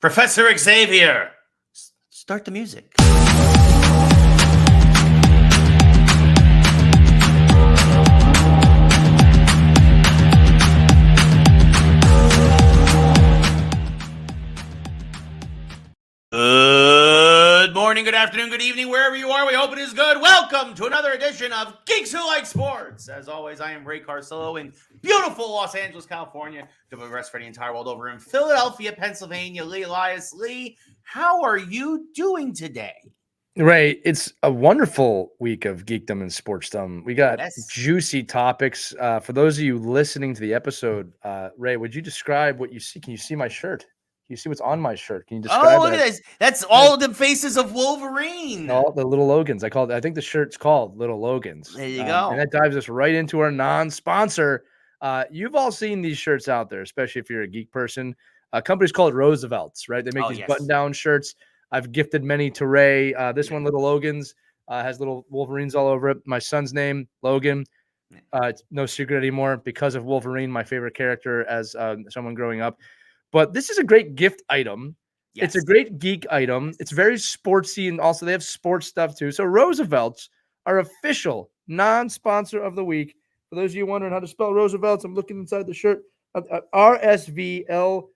Professor Xavier, start the music. Good morning, good afternoon, good evening, wherever you are. We hope it is good. Welcome to another edition of Geeks Who Like Sports. As always, I am Ray Carcillo in beautiful Los Angeles, California. Doing the rest for the entire world over in Philadelphia, Pennsylvania. Lee Elias. Lee, how are you doing today? Ray, it's a wonderful week of geekdom and sportsdom. We got juicy topics. For those of you listening to the episode, Ray, would you describe what you see? Can you see my shirt? Can you see what's on my shirt? Can you describe? Oh, look at this. That's all of the faces of Wolverine. All the little Logans. I think the shirt's called Little Logans. There you go. And that dives us right into our non-sponsor. You've all seen these shirts out there, especially if you're a geek person. A company's called Roosevelt's, right? They make these button-down shirts. I've gifted many to Ray. This one, Little Logan's, has little Wolverines all over it. My son's name, Logan. It's no secret anymore because of Wolverine, my favorite character as someone growing up. But this is a great gift item. Yes. It's a great geek item. It's very sportsy, and also they have sports stuff too. So Roosevelt's, our official non-sponsor of the week. For those of you wondering how to spell Roosevelt's, I'm looking inside the shirt. RSVLTS.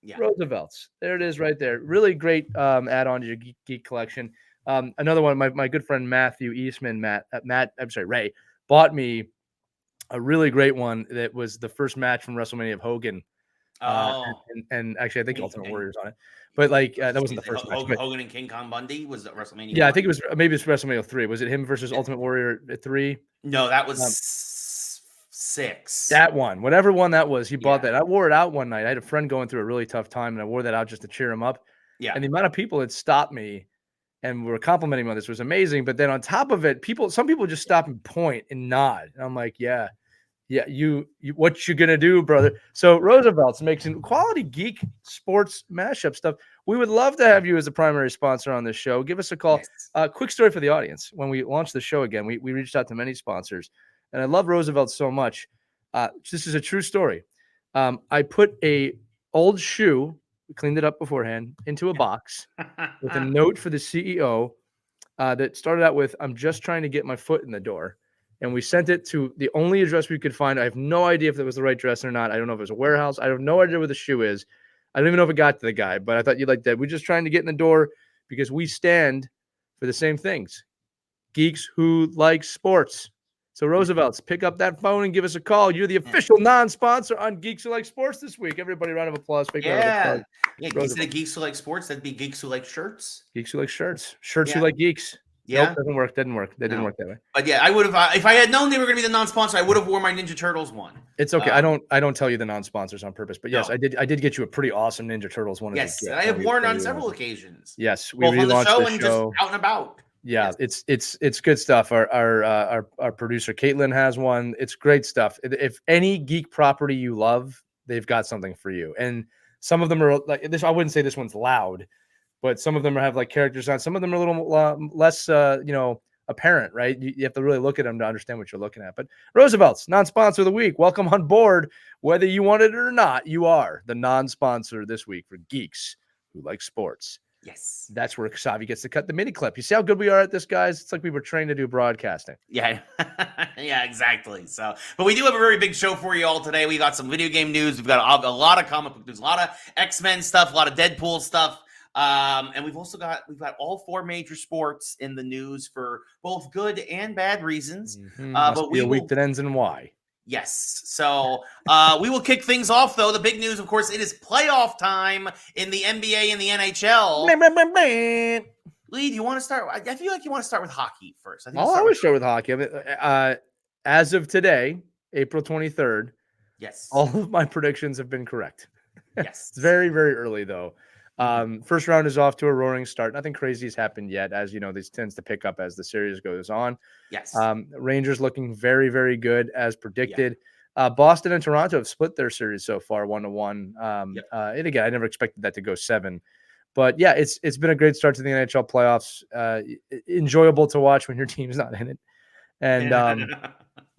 Yeah. Roosevelt's. There it is right there. Really great add-on to your geek collection. Another one, my good friend Matthew Eastman, Ray, bought me a really great one that was the first match from WrestleMania of Hogan. And actually, I think Ultimate Warrior's on it. But that wasn't the first match. Hogan and King Kong Bundy was at WrestleMania. Yeah, 1? I think it was maybe it's WrestleMania 3. Was it him versus Ultimate Warrior at 3? No, that was 6. That one, whatever one that was, he bought that. I wore it out one night. I had a friend going through a really tough time, and I wore that out just to cheer him up. Yeah. And the amount of people that stopped me and were complimenting me on this was amazing. But then on top of it, some people just stop and point and nod. And I'm like, yeah, you what you gonna do, brother? So Roosevelt's makes quality geek sports mashup stuff. We would love to have you as a primary sponsor on this show. Give us a call. Quick story for the audience. When we launched the show again, we reached out to many sponsors. And I love Roosevelt so much. This is a true story. I put a old shoe, cleaned it up beforehand, into a box with a note for the CEO that started out with, "I'm just trying to get my foot in the door." And we sent it to the only address we could find. I have no idea if that was the right address or not. I don't know if it was a warehouse. I have no idea where the shoe is. I don't even know if it got to the guy, but I thought you'd like that. We're just trying to get in the door because we stand for the same things. Geeks who like sports. So Roosevelt's, pick up that phone and give us a call. You're the official non-sponsor on Geeks Who Like Sports this week. Everybody, round of applause. Yeah, instead of Geeks Who Like Sports, that'd be Geeks Who Like Shirts. Geeks Who Like Shirts. Shirts Who Like Geeks. Yeah, nope, doesn't work. Didn't work. That didn't work that way. But yeah, I would have if I had known they were going to be the non-sponsor. I would have worn my Ninja Turtles one. It's okay. I don't tell you the non-sponsors on purpose. But yes, I did get you a pretty awesome Ninja Turtles one. Yes, I have worn on several occasions. Yes, we relaunched the show and just out and about. Yeah, it's good stuff. Our producer Caitlin has one. It's great stuff. If any geek property you love, they've got something for you. And some of them are like this. I wouldn't say this one's loud, but some of them have like characters on. Some of them are a little less, apparent, right? You have to really look at them to understand what you're looking at. But Roosevelt's, non-sponsor of the week. Welcome on board. Whether you want it or not, you are the non-sponsor this week for Geeks Who Like Sports. Yes. That's where Xavi gets to cut the mini clip. You see how good we are at this, guys? It's like we were trained to do broadcasting. Yeah. Yeah, exactly. So, but we do have a very big show for you all today. We got some video game news. We've got a lot of comic book news, a lot of X-Men stuff, a lot of Deadpool stuff. And we've got all 4 major sports in the news for both good and bad reasons. But a week that ends in Y. Yes. So we will kick things off, though. The big news, of course, it is playoff time in the NBA and the NHL. Lee, do you want to start? I feel like you want to start with hockey first. I'll always start with hockey. I mean, as of today, April 23rd, yes, all of my predictions have been correct. Yes. It's very, very early, though. First round is off to a roaring start. Nothing crazy has happened yet. As you know, this tends to pick up as the series goes on. Yes. Rangers looking very, very good as predicted. Yeah. Boston and Toronto have split their series so far 1-1. And again, I never expected that to go 7. But yeah, it's been a great start to the NHL playoffs. Enjoyable to watch when your team's not in it. And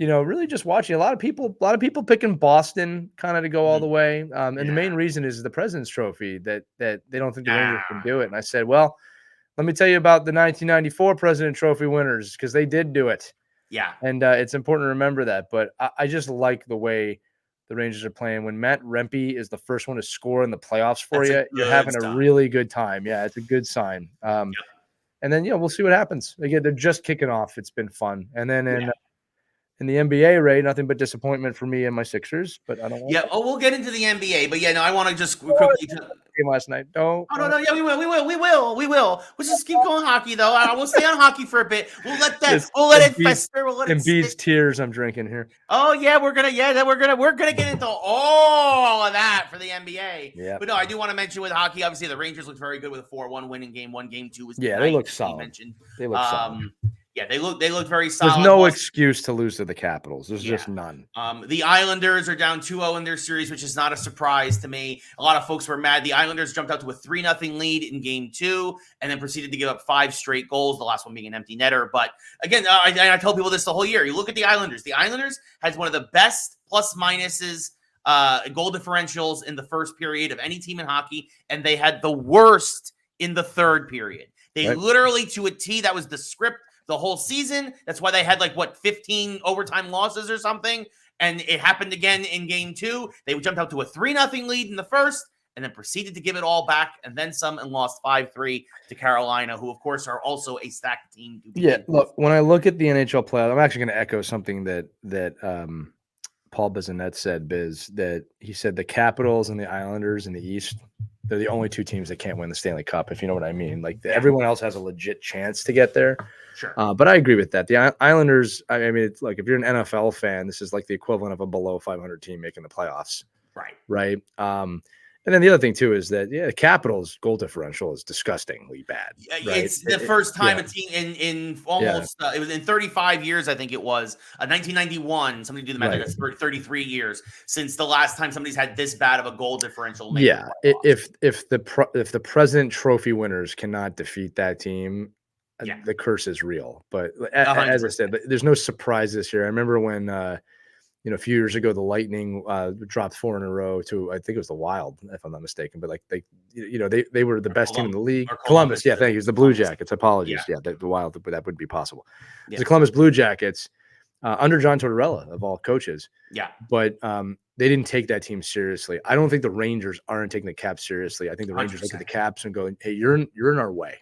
really just watching a lot of people picking Boston kind of to go all the way. And the main reason is the President's Trophy that they don't think the Rangers can do it. And I said, well, let me tell you about the 1994 President Trophy winners, because they did do it. Yeah. And it's important to remember that. But I just like the way the Rangers are playing. When Matt Rempe is the first one to score in the playoffs for you, you're having a really good time. Yeah, it's a good sign. And then, we'll see what happens. Again, they're just kicking off. It's been fun. And then in the NBA, Ray, nothing but disappointment for me and my Sixers. But I don't want to. We'll get into the NBA. But I want to just quickly game last night. No. Yeah, we will. We'll just keep going hockey though. We'll stay on hockey for a bit. We'll let that. We'll let it fester. We'll let it. Embiid's tears. I'm drinking here. Oh yeah, we're gonna get into all of that for the NBA. Yeah. But no, I do want to mention with hockey. Obviously, the Rangers looked very good with a 4-1 win in Game 1. Game 2 was they look solid. They look solid. Yeah, they look very solid. There's no excuse to lose to the Capitals. There's just none. The Islanders are down 2-0 in their series, which is not a surprise to me. A lot of folks were mad. The Islanders jumped out to a 3-0 lead in Game 2 and then proceeded to give up 5 straight goals, the last one being an empty netter. But again, I tell people this the whole year. You look at the Islanders. The Islanders has one of the best plus-minuses goal differentials in the first period of any team in hockey, and they had the worst in the third period. They literally, to a T, that was the script the whole season. That's why they had 15 overtime losses or something. And it happened again in Game 2. They jumped out to a 3-0 lead in the first and then proceeded to give it all back and then some and lost 5-3 to Carolina, who, of course, are also a stacked team. Look, when I look at the NHL playoffs, I'm actually going to echo something that Paul Bissonnette said, that he said the Capitals and the Islanders in the East, they're the only 2 teams that can't win the Stanley Cup, if you know what I mean. Everyone else has a legit chance to get there. Sure. But I agree with that. The Islanders, I mean, it's like if you're an NFL fan, this is like the equivalent of a below 500 team making the playoffs. Right. And then the other thing, too, is that, the Capitals' goal differential is disgustingly bad. Right? It's the first time a team in almost it was in 35 years, I think it was, 1991. Somebody do the math. That's 33 years since the last time somebody's had this bad of a goal differential. If the President Trophy winners cannot defeat that team, the curse is real. But as I said, there's no surprise this year. I remember when a few years ago, the Lightning dropped 4 in a row to, I think it was the Wild, if I'm not mistaken. But they were the best team in the league. Columbus, thank you. It was the Blue Jackets. Apologies. The Wild, but that wouldn't be possible. The Columbus Blue Jackets under John Tortorella, of all coaches. But they didn't take that team seriously. I don't think the Rangers aren't taking the Caps seriously. I think the Rangers 100%. Look at the Caps and go, hey, you're in our way.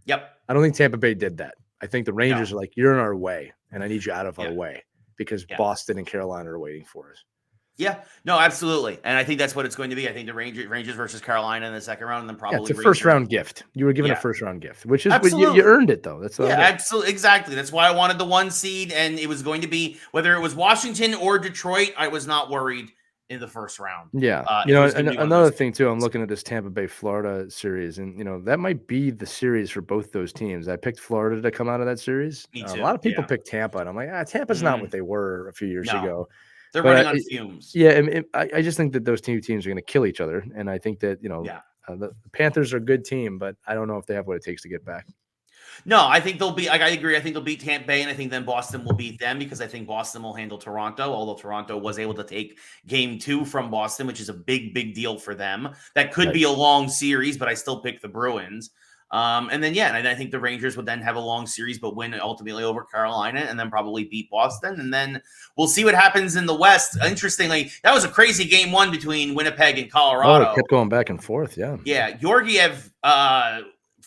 I don't think Tampa Bay did that. I think the Rangers are like, you're in our way, and I need you out of our way. Because Boston and Carolina are waiting for us. Yeah, no, absolutely. And I think that's what it's going to be. I think the Rangers versus Carolina in the second round, and then probably it's a first round gift. You were given a first round gift, which is you earned it, though. That's absolutely, exactly. That's why I wanted the 1 seed, and it was going to be whether it was Washington or Detroit. I was not worried in the first round. Another thing too, I'm looking at this Tampa Bay Florida series, and that might be the series for both those teams. I picked Florida to come out of that series. Me too. A lot of people picked Tampa, and I'm like, Tampa's not what they were a few years ago. They're running on fumes. I just think that those 2 teams are going to kill each other, and I think that the Panthers are a good team, but I don't know if they have what it takes to get back. No, I think they'll be. I agree. I think they'll beat Tampa Bay, and I think then Boston will beat them because I think Boston will handle Toronto. Although Toronto was able to take Game 2 from Boston, which is a big deal for them. That could be a long series, but I still pick the Bruins. And I think the Rangers would then have a long series, but win ultimately over Carolina, and then probably beat Boston, and then we'll see what happens in the West. Interestingly, that was a crazy Game 1 between Winnipeg and Colorado. It kept going back and forth. Georgiev.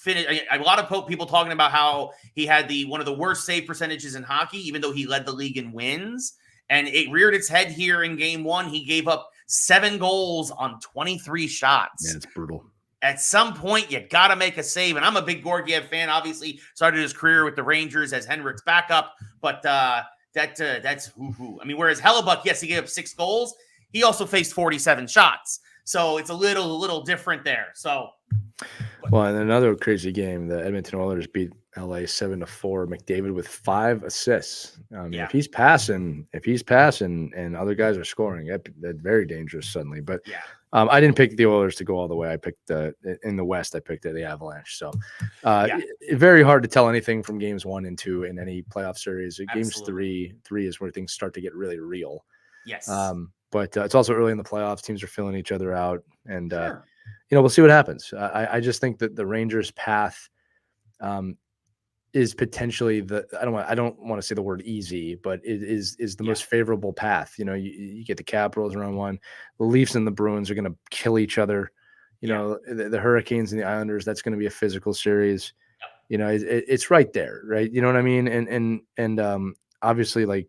A lot of people talking about how he had one of the worst save percentages in hockey, even though he led the league in wins. And it reared its head here in Game 1. He gave up 7 goals on 23 shots. Yeah, it's brutal. At some point, you got to make a save. And I'm a big Georgiev fan. Obviously, started his career with the Rangers as Henrik's backup. But that's hoo-hoo. I mean, whereas Hellebuck, yes, he gave up 6 goals. He also faced 47 shots. So it's a little different there. So... Well, in another crazy game, the Edmonton Oilers beat LA 7-4. McDavid with 5 assists. Yeah. If he's passing, and other guys are scoring, that's very dangerous suddenly. But yeah. I didn't pick the Oilers to go all the way. I picked in the West. I picked the Avalanche. So very hard to tell anything from games 1 and 2 in any playoff series. Games 3 is where things start to get really real. Yes. But it's also early in the playoffs. Teams are filling each other out, and we'll see what happens. I just think that the Rangers' path is potentially I don't want to say the word easy, but it is the most favorable path. You get the Capitals around 1, the Leafs and the Bruins are going to kill each other. The Hurricanes and the Islanders, that's going to be a physical series. It's right there, right? You know what I mean? And obviously, like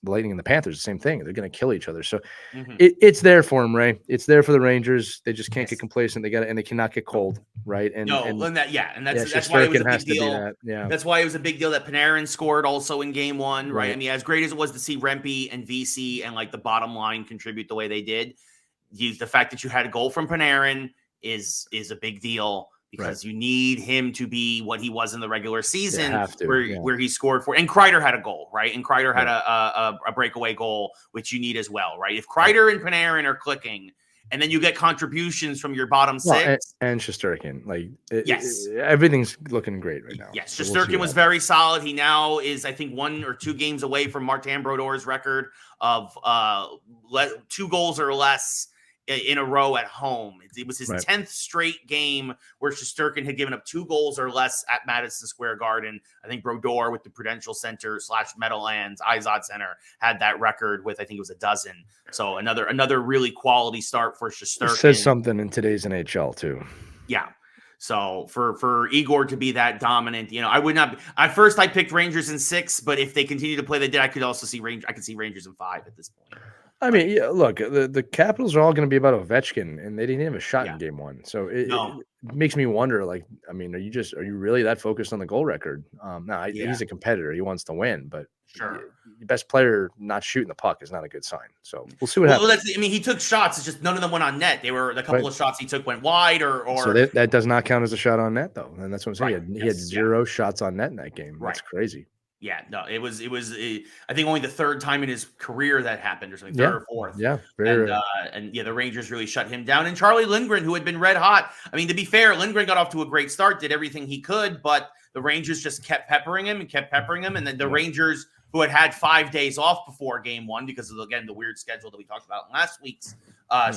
the Lightning and the Panthers, the same thing. They're going to kill each other. So it's there for them, Ray. It's there for the Rangers. They just can't get complacent. And they cannot get cold, right? And that's why it was a big deal. That's why it was a big deal that Panarin scored also in game 1, right? I mean, as great as it was to see Rempe and VC and like the bottom line contribute the way they did, the fact that you had a goal from Panarin is a big deal. Because you need him to be what he was in the regular season, where he scored for. And Kreider had a goal, right? And Kreider had a breakaway goal, which you need as well, right? If Kreider and Panarin are clicking, and then you get contributions from your bottom 6. And Shesterkin. Everything's looking great right now. Yes, Shesterkin was very solid. He now is, I think, 1 or 2 games away from Martin Brodor's record of 2 goals or less in a row at home. It was his 10th straight game where Shesterkin had given up 2 goals or less at Madison Square Garden. I think Brodor with the Prudential Center / Meadowlands Izod Center had that record with, I think it was 12. So another really quality start for Shesterkin. It says something in today's NHL too. Yeah. So for Igor to be that dominant, I would not. At first, I picked Rangers in 6, but if they continue to play they did, I could also see Rangers in 5 at this point. I mean, look, the Capitals are all going to be about Ovechkin, and they didn't have a shot in game 1. So it makes me wonder, are you really that focused on the goal record? He's a competitor. He wants to win, but the best player not shooting the puck is not a good sign. So we'll see what happens. He took shots. It's just none of them went on net. They were a couple of shots he took went wide or So that does not count as a shot on net, though. And that's what I'm saying. He had 0 shots on net in that game. That's crazy. Yeah, no, it was. I think only the 3rd time in his career that happened, or something, 3rd or 4th. Yeah, the Rangers really shut him down. And Charlie Lindgren, who had been red hot. I mean, to be fair, Lindgren got off to a great start, did everything he could, but the Rangers just kept peppering him, and then the Rangers, who had 5 days off before game 1 because of the weird schedule that we talked about in last week's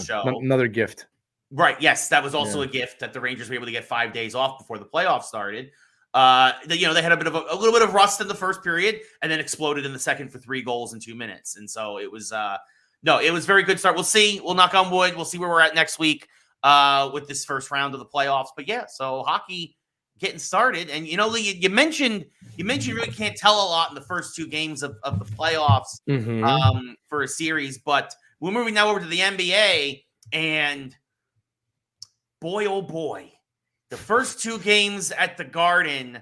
show. Another gift. Right. Yes, that was also a gift that the Rangers were able to get 5 days off before the playoffs started. They had a little bit of rust in the first period and then exploded in the second for 3 goals in 2 minutes. And so it was, it was a very good start. We'll see. We'll knock on wood. We'll see where we're at next week with this first round of the playoffs. But so hockey getting started. And, Lee, you mentioned you really can't tell a lot in the first 2 games of the playoffs for a series. But we're moving now over to the NBA, and boy, oh boy. The first 2 games at the Garden,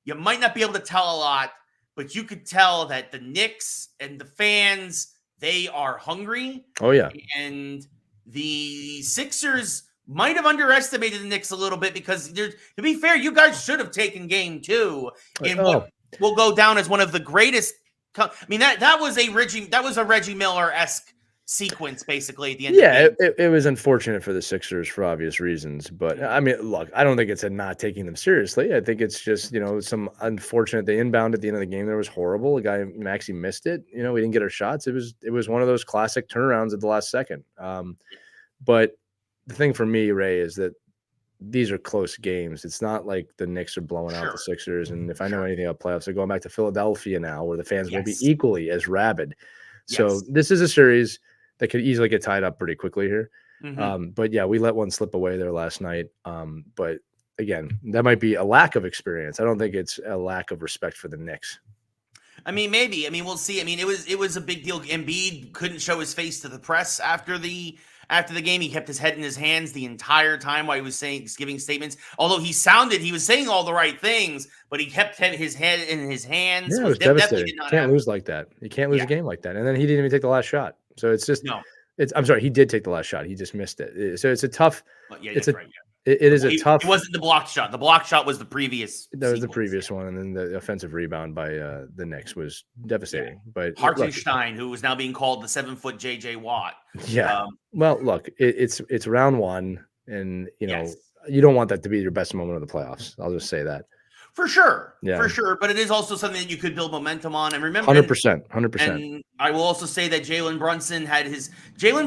you might not be able to tell a lot, but you could tell that the Knicks and the fans, they are hungry. Oh, yeah. And the Sixers might have underestimated the Knicks a little bit because, to be fair, you guys should have taken game 2 in what will go down as one of the greatest. I mean, that was a Reggie Miller-esque sequence basically at the end. It was unfortunate for the Sixers for obvious reasons, but I mean, look, I don't think it's a not taking them seriously. I think it's just some unfortunate. They inbound at the end of the game. There was horrible. The guy Maxey missed it. We didn't get our shots. It was one of those classic turnarounds at the last second. But the thing for me, Ray, is that these are close games. It's not like the Knicks are blowing out the Sixers. And if I know anything about playoffs, they're going back to Philadelphia now, where the fans will be equally as rabid. So this is a series that could easily get tied up pretty quickly here. But we let one slip away there last night. But again, that might be a lack of experience. I don't think it's a lack of respect for the Knicks. I mean, maybe. I mean, we'll see. I mean, it was a big deal. Embiid couldn't show his face to the press after the game. He kept his head in his hands the entire time while he was giving statements. Although he was saying all the right things, but he kept his head in his hands. Yeah, it was devastating. You can't lose like that. You can't lose a game like that. And then he didn't even take the last shot. So it's just I'm sorry, he did take the last shot. He just missed it. So it's a tough It is a tough. It wasn't the blocked shot. The blocked shot was the previous. That was the previous one, and then the offensive rebound by the Knicks was devastating. Yeah. But Hartenstein, who is now being called the 7-foot JJ Watt. Yeah. Well, look, it's round one, and you don't want that to be your best moment of the playoffs. I'll just say that. For sure. Yeah. For sure. But it is also something that you could build momentum on. And remember, 100%. And I will also say that Jalen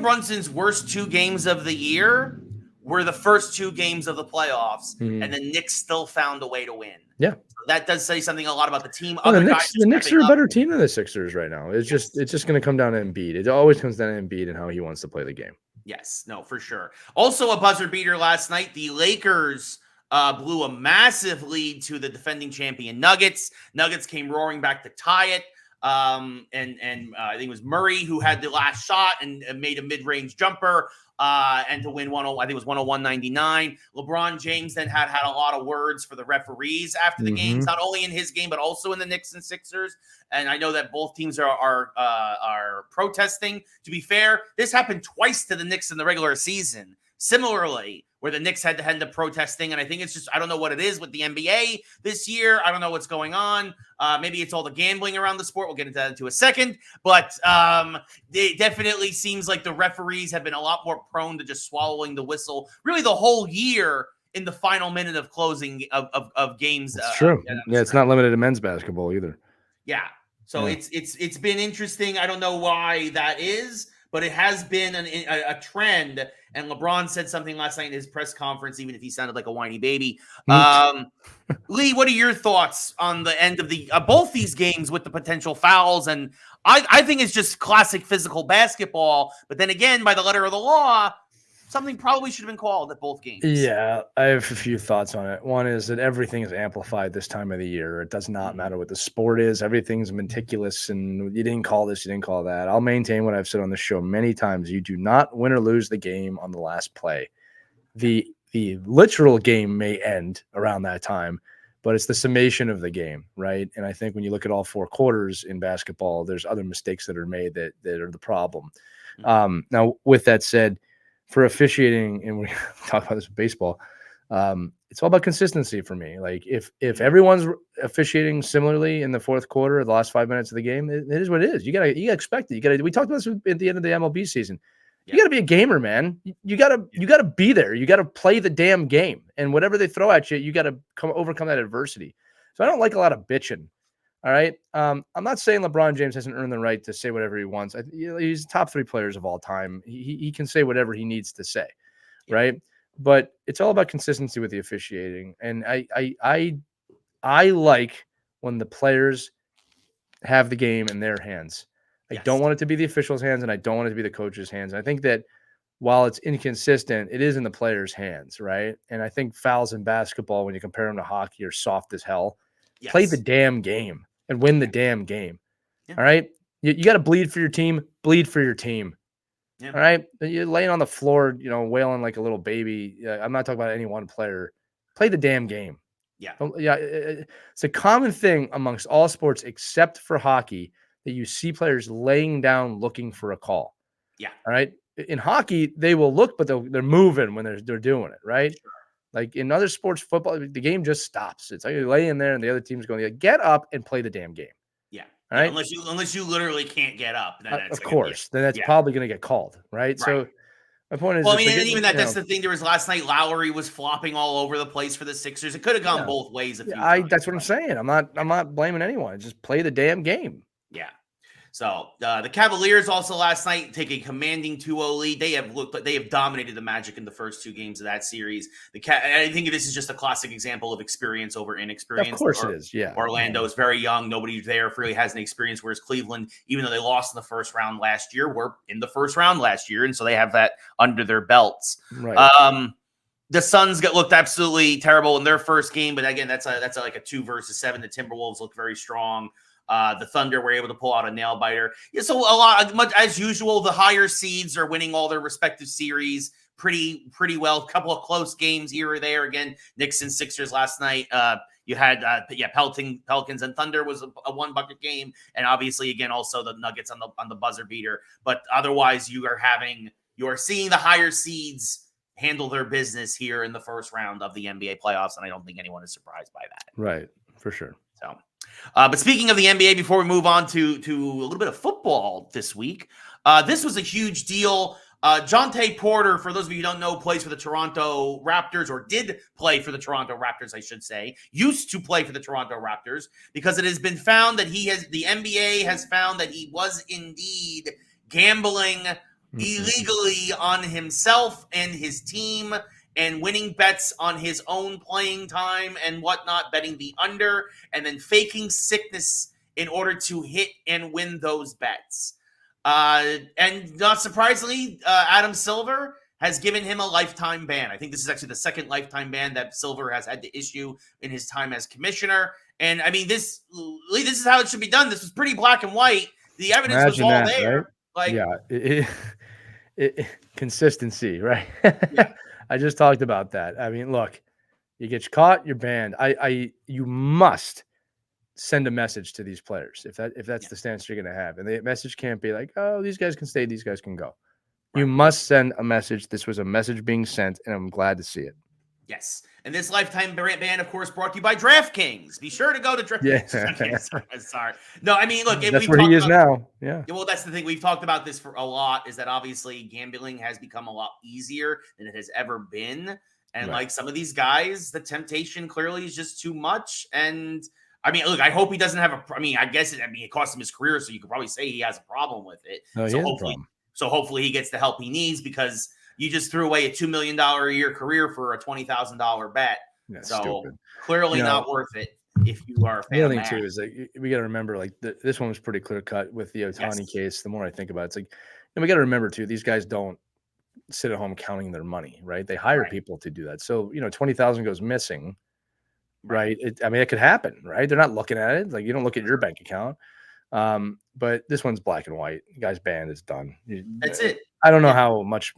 Brunson's worst 2 games of the year were the first 2 games of the playoffs, and the Knicks still found a way to win. Yeah. So that does say something a lot about the team. Well, the Knicks are a better team than the Sixers right now. It's just going to come down to Embiid. It always comes down to Embiid and how he wants to play the game. Yes. No, for sure. Also a buzzer beater last night. The Lakers blew a massive lead to the defending champion Nuggets. Nuggets came roaring back to tie it. I think it was Murray who had the last shot and made a mid-range jumper and to win 101. I think it was 101-99. LeBron James then had a lot of words for the referees after the games, not only in his game but also in the Knicks and Sixers. And I know that both teams are protesting. To be fair, this happened twice to the Knicks in the regular season. Similarly, where the Knicks had to end up protesting. And I think it's just, I don't know what it is with the NBA this year. I don't know what's going on. Maybe it's all the gambling around the sport. We'll get into that into a second. But it definitely seems like the referees have been a lot more prone to just swallowing the whistle really the whole year in the final minute of closing of games. It's true. It's not limited to men's basketball either. Yeah. So it's been interesting. I don't know why that is, but it has been a trend. And LeBron said something last night in his press conference, even if he sounded like a whiny baby. Lee, what are your thoughts on the end of the both these games with the potential fouls? And I think it's just classic physical basketball. But then again, by the letter of the law, something probably should have been called at both games. Yeah, I have a few thoughts on it. One is that everything is amplified this time of the year. It does not matter what the sport is. Everything's meticulous, and you didn't call this, you didn't call that. I'll maintain what I've said on the show many times. You do not win or lose the game on the last play. The literal game may end around that time, but it's the summation of the game, right? And I think when you look at all 4 quarters in basketball, there's other mistakes that are made that are the problem. Now, with that said, for officiating, and we talk about this with baseball, it's all about consistency for me. Like if everyone's officiating similarly in the 4th quarter, the last 5 minutes of the game, it is what it is. You gotta expect it. We talked about this at the end of the MLB season. You gotta be a gamer, man. You gotta be there. You gotta play the damn game. And whatever they throw at you, you gotta overcome that adversity. So I don't like a lot of bitching. All right. I'm not saying LeBron James hasn't earned the right to say whatever he wants. He's top 3 players of all time. He can say whatever he needs to say, right? But it's all about consistency with the officiating. And I like when the players have the game in their hands. I don't want it to be the officials' hands, and I don't want it to be the coach's hands. I think that while it's inconsistent, it is in the players' hands, right? And I think fouls in basketball, when you compare them to hockey, are soft as hell. Play the damn game and win the damn game. All right. You got to bleed for your team, bleed for your team. All right. You're laying on the floor, wailing like a little baby. I'm not talking about any one player. Play the damn game. It's a common thing amongst all sports except for hockey that you see players laying down looking for a call. All right. In hockey, they will look, but they're moving when they're doing it. Right. Sure. Like in other sports, football, the game just stops. It's like you lay in there and the other team's going to get up and play the damn game. All right. Unless you literally can't get up. Then of course. Then that's probably going to get called. Right. So my point is. Well, I mean, and even that's the thing. There was last night, Lowry was flopping all over the place for the Sixers. It could have gone both ways. That's what I'm saying. I'm not blaming anyone. Just play the damn game. Yeah. So the Cavaliers also last night take a commanding 2-0 lead. They have dominated the Magic in the first 2 games of that series. I think this is just a classic example of experience over inexperience. Of course it is. Yeah. Orlando is very young. Nobody there really has any experience. Whereas Cleveland, even though they lost in the first round last year, were in the first round last year, and so they have that under their belts. Right. The Suns looked absolutely terrible in their first game, but again, that's like a 2 versus 7. The Timberwolves look very strong. The Thunder were able to pull out a nail biter. So much as usual, the higher seeds are winning all their respective series pretty well. A couple of close games here or there. Again, Knicks and Sixers last night. You had Pelicans and Thunder was a 1-bucket game, and obviously again also the Nuggets on the buzzer beater. But otherwise, you are seeing the higher seeds handle their business here in the first round of the NBA playoffs, and I don't think anyone is surprised by that. Right, for sure. So, but speaking of the NBA, before we move on to a little bit of football this week, this was a huge deal. Jonte Porter, for those of you who don't know, plays for the Toronto Raptors, or did play for the Toronto Raptors, I should say, used to play for the Toronto Raptors, because it has been found that the NBA has found that he was indeed gambling illegally on himself and his team, and winning bets on his own playing time and whatnot, betting the under, and then faking sickness in order to hit and win those bets. And not surprisingly, Adam Silver has given him a lifetime ban. I think this is actually the second lifetime ban that Silver has had to issue in his time as commissioner. And I mean, this is how it should be done. This was pretty black and white. The evidence was all there. Right? Like, consistency, right? Yeah. I just talked about that. I mean, look, you get caught, you're banned. You must send a message to these players if that's the stance you're going to have, and the message can't be like, oh, these guys can stay, these guys can go. Right. You must send a message. This was a message being sent, and I'm glad to see it. Yes, and this lifetime ban, of course, brought to you by DraftKings. Be sure to go to DraftKings. Yeah. Sorry. No, I mean, look, that's where he is now. Yeah. Well, that's the thing. We've talked about this for a lot. Is that obviously gambling has become a lot easier than it has ever been, and like some of these guys, the temptation clearly is just too much. And I mean, look, I hope he doesn't have it cost him his career, so you could probably say he has a problem with it. No, so hopefully he gets the help he needs, because you just threw away a $2 million a year career for a $20,000 bet. That's so stupid. Clearly not worth it if you are a fan. The other thing too is like, we got to remember, like this one was pretty clear cut with the Ohtani case. The more I think about it, it's like, and we got to remember too, these guys don't sit at home counting their money, right? They hire people to do that. So, 20,000 goes missing. Right. It could happen, right? They're not looking at it. Like, you don't look at your bank account. But this one's black and white. The guy's banned. It's done. That's it. I don't know how much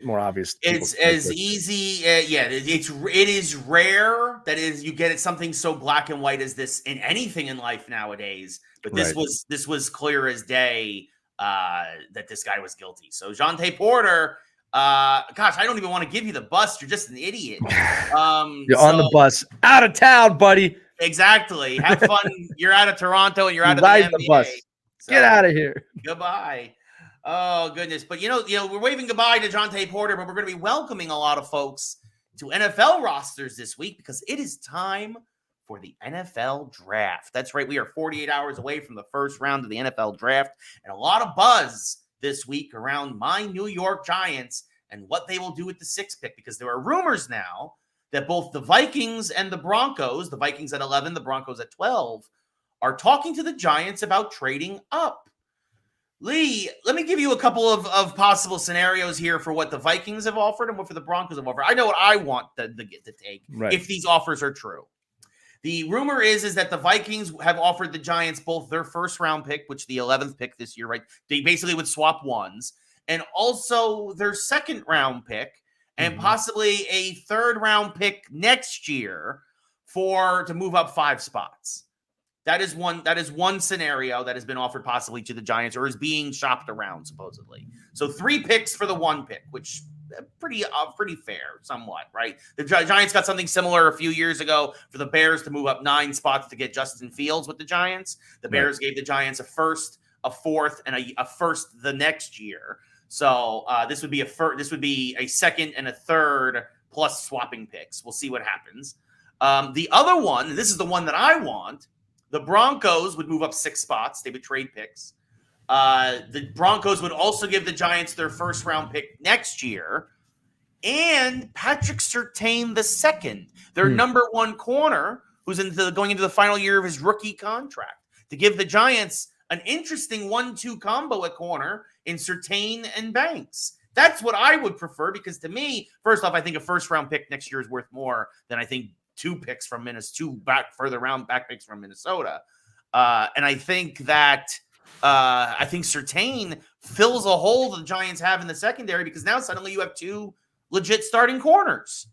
more obvious. It's as easy. It is rare that you get something so black and white as this in anything in life nowadays. But this was clear as day that this guy was guilty. So Jonte Porter. Gosh, I don't even want to give you the bus. You're just an idiot. You're on the bus, out of town, buddy. Exactly. Have fun. You're out of Toronto and you're out of the NBA. Bus. So, get out of here. Goodbye. Oh goodness. But we're waving goodbye to Jonte Porter, but we're going to be welcoming a lot of folks to NFL rosters this week, because it is time for the NFL draft. That's right. We are 48 hours away from the first round of the NFL draft, and a lot of buzz this week around my New York Giants and what they will do with the 6th pick, because there are rumors now that both the Vikings and the Broncos, the Vikings at 11, the Broncos at 12, are talking to the Giants about trading up. Lee, let me give you a couple of possible scenarios here for what the Vikings have offered and what for the Broncos have offered. I know what I want to take if these offers are true. The rumor is that the Vikings have offered the Giants both their first round pick, which the 11th pick this year, right? They basically would swap ones, and also their second round pick, and possibly a third round pick next year to move up 5 spots. That is one scenario that has been offered possibly to the Giants, or is being shopped around supposedly. So 3 picks for the 1 pick, which pretty fair, somewhat, right? The Giants got something similar a few years ago for the Bears to move up 9 spots to get Justin Fields with the Giants. The Bears gave the Giants a first, a fourth, and a first the next year. So this would be a second and a third plus swapping picks. We'll see what happens. The other one, and this is the one that I want, the Broncos would move up 6 spots. They would trade picks. The Broncos would also give the Giants their first round pick next year, and Patrick Surtain II, their number 1 corner, who's going into the final year of his rookie contract, to give the Giants an interesting 1-2 combo at corner in Surtain and Banks. That's what I would prefer, because to me, first off, I think a first round pick next year is worth more than I think 2 picks from Minnesota, 2 back picks from Minnesota. And I think that Surtain fills a hole the Giants have in the secondary, because now suddenly you have 2 legit starting corners.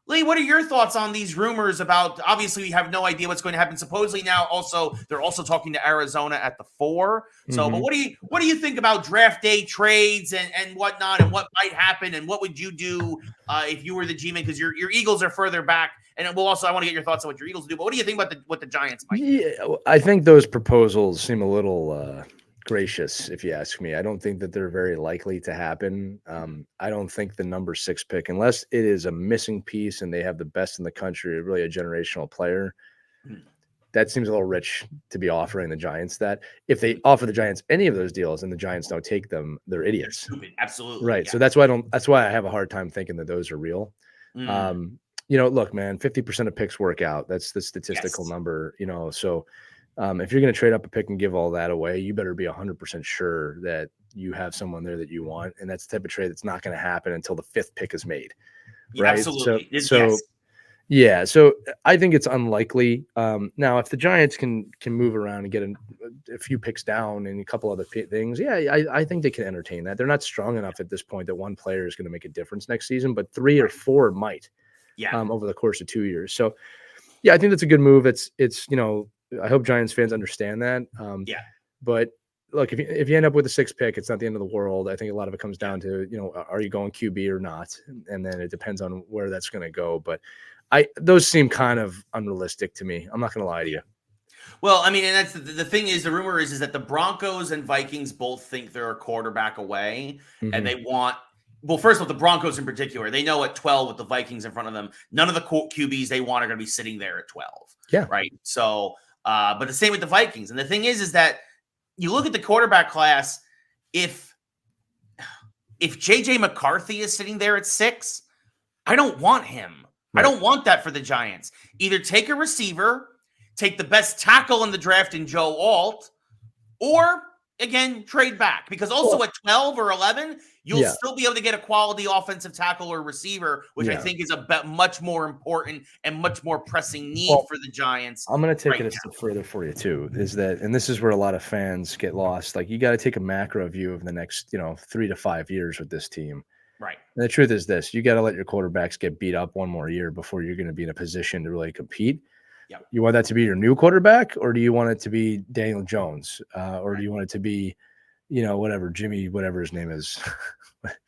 Lee, what are your thoughts on these rumors about, obviously we have no idea what's going to happen. Supposedly now also, they're also talking to Arizona at the 4. So, but what do you think about draft day trades and whatnot, and what might happen, and what would you do if you were the G-Man? Because your Eagles are further back. And I want to get your thoughts on what your Eagles do. But what do you think about what the Giants might do? Yeah, I think those proposals seem a little gracious, if you ask me. I don't think that they're very likely to happen. I don't think the number 6 pick, unless it is a missing piece and they have the best in the country, really a generational player, that seems a little rich to be offering the Giants that. If they offer the Giants any of those deals and the Giants don't take them, they're idiots. They're stupid. Absolutely. Right. Yeah. So that's why I have a hard time thinking that those are real. Look, man, 50% of picks work out. That's the statistical number, so if you're going to trade up a pick and give all that away, you better be 100% sure that you have someone there that you want. And that's the type of trade that's not going to happen until the 5th pick is made. Right. Absolutely. So I think it's unlikely. Now, if the Giants can move around and get a few picks down and a couple other things, I think they can entertain that. They're not strong enough at this point that one player is going to make a difference next season, but 3 or 4 might. Over the course of 2 years. So, I think that's a good move. It's I hope Giants fans understand that. But look, if you end up with a 6th pick, it's not the end of the world. I think a lot of it comes down to, are you going QB or not? And then it depends on where that's going to go. But those seem kind of unrealistic to me. I'm not going to lie to you. Well, I mean, and that's the thing is, the rumor is that the Broncos and Vikings both think they're a quarterback away, and they want. Well, first of all, the Broncos in particular, they know at 12 with the Vikings in front of them, none of the QBs they want are going to be sitting there at 12. Yeah. Right. So, but the same with the Vikings. And the thing is that you look at the quarterback class, if JJ McCarthy is sitting there at 6, I don't want him. Right. I don't want that for the Giants. Either take a receiver, take the best tackle in the draft in Joe Alt, or again, trade back, because also at 12 or 11, you'll still be able to get a quality offensive tackle or receiver, which I think is a much more important and much more pressing need for the Giants. I'm going to take it a step further for you too, is that, and this is where a lot of fans get lost. Like, you got to take a macro view of the next, 3 to 5 years with this team. Right. And the truth is this: you got to let your quarterbacks get beat up one more year before you're going to be in a position to really compete. Yep. You want that to be your new quarterback, or do you want it to be Daniel Jones, or do you want it to be, whatever Jimmy, whatever his name is,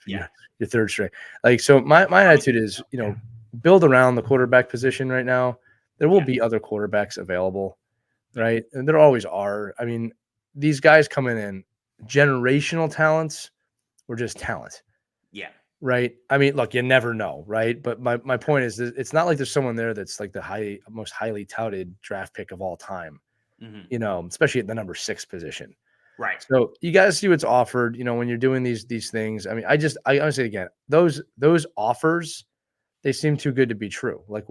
your 3rd string? Like, so my attitude is, build around the quarterback position right now. There will be other quarterbacks available, right? And there always are. I mean, these guys coming in, generational talents or just talent. Yeah. Right. I mean, look, you never know, right? But my point is, it's not like there's someone there that's like the most highly touted draft pick of all time, especially at the number 6 position. Right. So you got to see what's offered, when you're doing these things. I mean, I honestly, again, those offers, they seem too good to be true. Like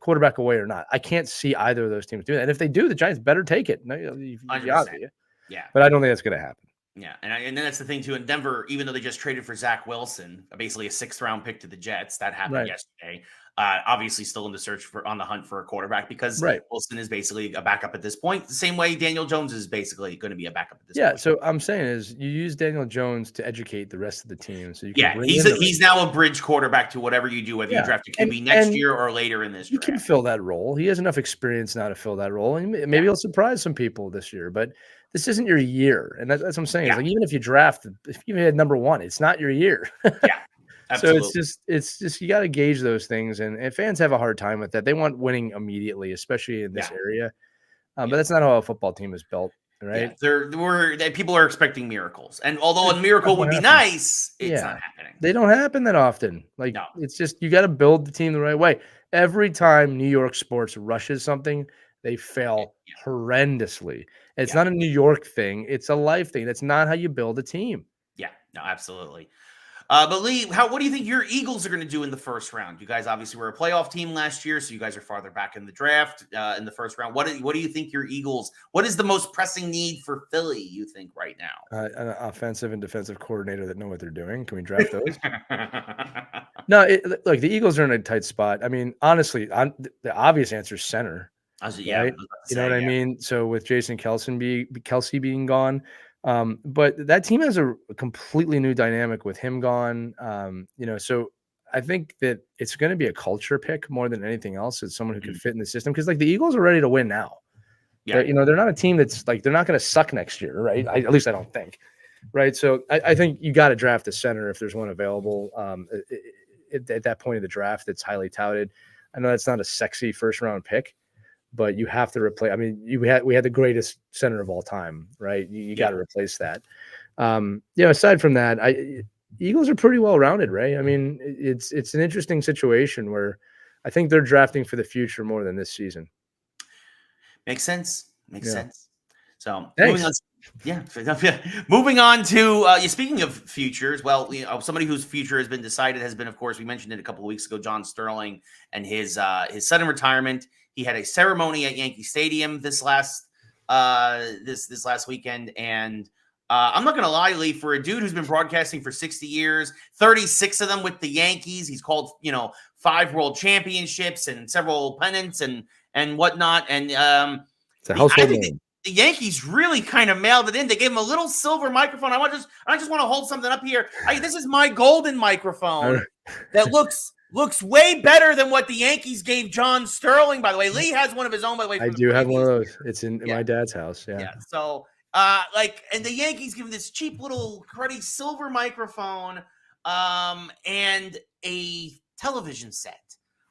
quarterback away or not, I can't see either of those teams doing that. And if they do, the Giants better take it. No, yeah. But I don't think that's going to happen. Yeah, and then that's the thing too. In Denver, even though they just traded for Zach Wilson, basically a 6th round pick to the Jets, that happened yesterday. Obviously, still on the hunt for a quarterback, because Wilson is basically a backup at this point. The same way Daniel Jones is basically going to be a backup at this point. Yeah, so I'm saying is you use Daniel Jones to educate the rest of the team, so you can he's now a bridge quarterback to whatever you do, whether you draft a QB next year or later in this draft. You can fill that role. He has enough experience now to fill that role, and maybe he'll surprise some people this year. But this isn't your year, and that's what I'm saying. It's like, even if you draft, if you had number 1, it's not your year. Absolutely. So it's just you got to gauge those things, and fans have a hard time with that. They want winning immediately, especially in this area. But that's not how a football team is built, right? People are expecting miracles, and although a miracle would be nice, it's not happening. They don't happen that often. Like, it's just, you got to build the team the right way. Every time New York sports rushes something, they fail horrendously. It's not a New York thing. It's a life thing. That's not how you build a team. Yeah, no, absolutely. But Lee, what do you think your Eagles are going to do in the first round? You guys obviously were a playoff team last year, so you guys are farther back in the draft in the first round. What do you think your Eagles? What is the most pressing need for Philly, you think, right now? An offensive and defensive coordinator that know what they're doing. Can we draft those? No, look, the Eagles are in a tight spot. I mean, honestly, the obvious answer is center. Right? You know what I mean? So with Jason Kelce being gone. But that team has a completely new dynamic with him gone. So I think that it's going to be a culture pick more than anything else. It's someone who can fit in the system because like the Eagles are ready to win now. Yeah, they're not a team that's like they're not going to suck next year, right? At least I don't think, right? So I think you got to draft a center if there's one available at that point of the draft that's highly touted. I know that's not a sexy first round pick, but you have to replace. I mean, we had the greatest center of all time, right? You got to replace that. Aside from that, Eagles are pretty well rounded, right? I mean, it's an interesting situation where I think they're drafting for the future more than this season. Makes sense. Makes sense. So moving on to speaking of futures, well, somebody whose future has been decided has been, of course, we mentioned it a couple of weeks ago, John Sterling and his sudden retirement. He had a ceremony at Yankee Stadium this last weekend, and I'm not going to lie, Lee, for a dude who's been broadcasting for 60 years, 36 of them with the Yankees, he's called 5 world championships and several pennants and whatnot, and it's a household name. The Yankees really kind of mailed it in. They gave him a little silver microphone. I just want to hold something up here. This is my golden microphone that looks way better than what the Yankees gave John Sterling, by the way. Lee has one of his own, by the way. I do have one of those. It's in my dad's house. Yeah. So, and the Yankees give him this cheap little cruddy silver microphone, and a television set.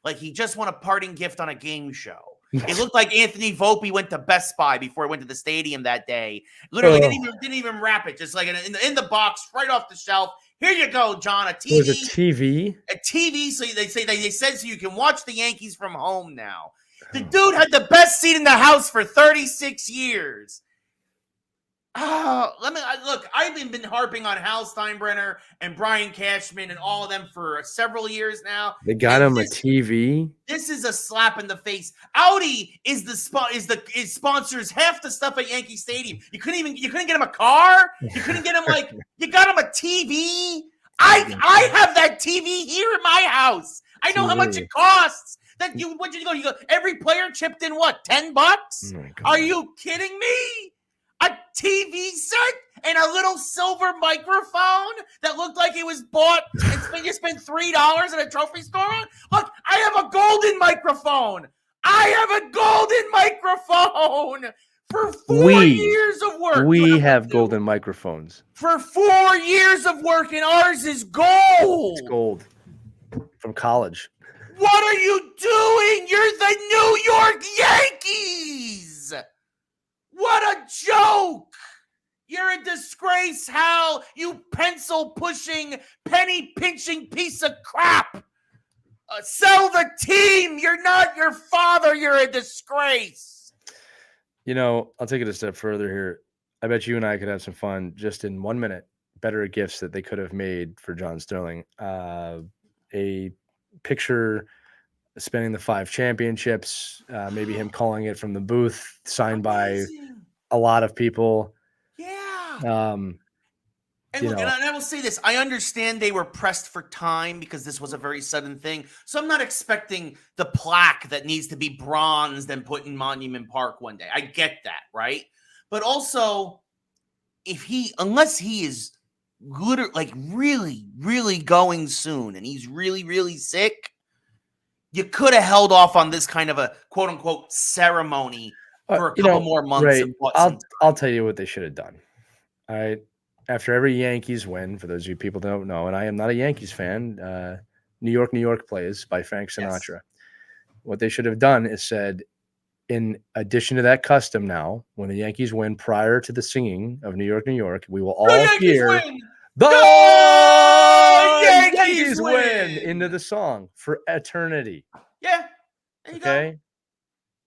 Like he just won a parting gift on a game show. It looked like Anthony Volpe went to Best Buy before he went to the stadium that day. Literally didn't even wrap it. Just like in the box, right off the shelf. Here you go, John. A TV. Was a TV? A TV. So they said so you can watch the Yankees from home now. The dude had the best seat in the house for 36 years. Look. I've been harping on Hal Steinbrenner and Brian Cashman and all of them for several years now. They got him a TV. This is a slap in the face. Audi sponsors half the stuff at Yankee Stadium. You couldn't get him a car. You couldn't get him you got him a TV. I have that TV here in my house. I know how much it costs. You go. Every player chipped in what, $10? Oh, are you kidding me? A TV set and a little silver microphone that looked like it was bought and you spent $3 at a trophy store on? Look, I have a golden microphone. For 4 years of work. We have golden microphones. For 4 years of work, and ours is gold. It's gold. From college. What are you doing? You're the New York Yankees. What a joke! You're a disgrace, Hal, you pencil-pushing, penny-pinching piece of crap! Sell the team! You're not your father! You're a disgrace! I'll take it a step further here. I bet you and I could have some fun just in 1 minute. Better gifts that they could have made for John Sterling. A picture spending the 5 championships, maybe him calling it from the booth, signed by a lot of people. Yeah. And look, and I will say this. I understand they were pressed for time because this was a very sudden thing. So I'm not expecting the plaque that needs to be bronzed and put in Monument Park one day. I get that, right? But also, unless he is really, really going soon and he's really, really sick, you could have held off on this kind of a quote unquote ceremony for a couple more months. Right. I'll tell you what they should have done. All right. After every Yankees win, for those of you people that don't know, and I am not a Yankees fan, New York, New York plays by Frank Sinatra. Yes. What they should have done is said, in addition to that custom now, when the Yankees win prior to the singing of New York, New York, we will all hear the Yankees win into the song for eternity. Yeah. There you go.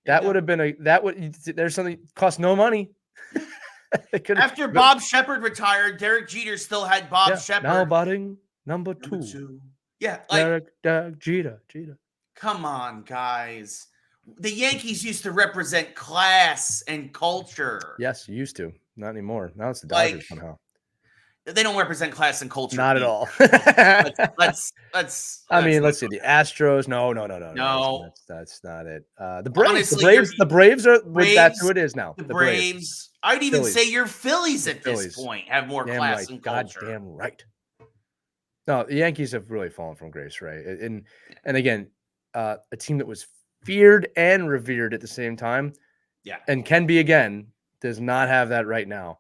That would have been there's something cost no money. After Bob Shepard retired, Derek Jeter still had Bob Shepard. Now batting number two. Yeah. Derek Jeter. Come on, guys. The Yankees used to represent class and culture. Yes, used to. Not anymore. Now it's the Dodgers somehow. They don't represent class and culture. Not at all. let's see. The Astros. No. That's not it. The Braves. Honestly, the Braves are. That's who it is now. The Braves. I'd even say your Phillies at this point have more class and culture. Goddamn right. No, the Yankees have really fallen from grace, right? And again, a team that was feared and revered at the same time, and can be again, does not have that right now.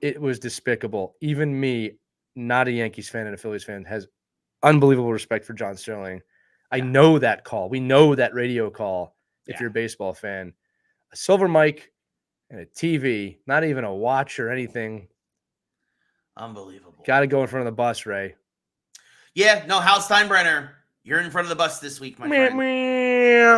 It was despicable. Even me, not a Yankees fan and a Phillies fan, has unbelievable respect for John Sterling. I know that call. We know that radio call. If you're a baseball fan, a silver mic and a TV, not even a watch or anything. Unbelievable. Got to go in front of the bus, Ray. Yeah, no, Hal Steinbrenner, you're in front of the bus this week, my friend.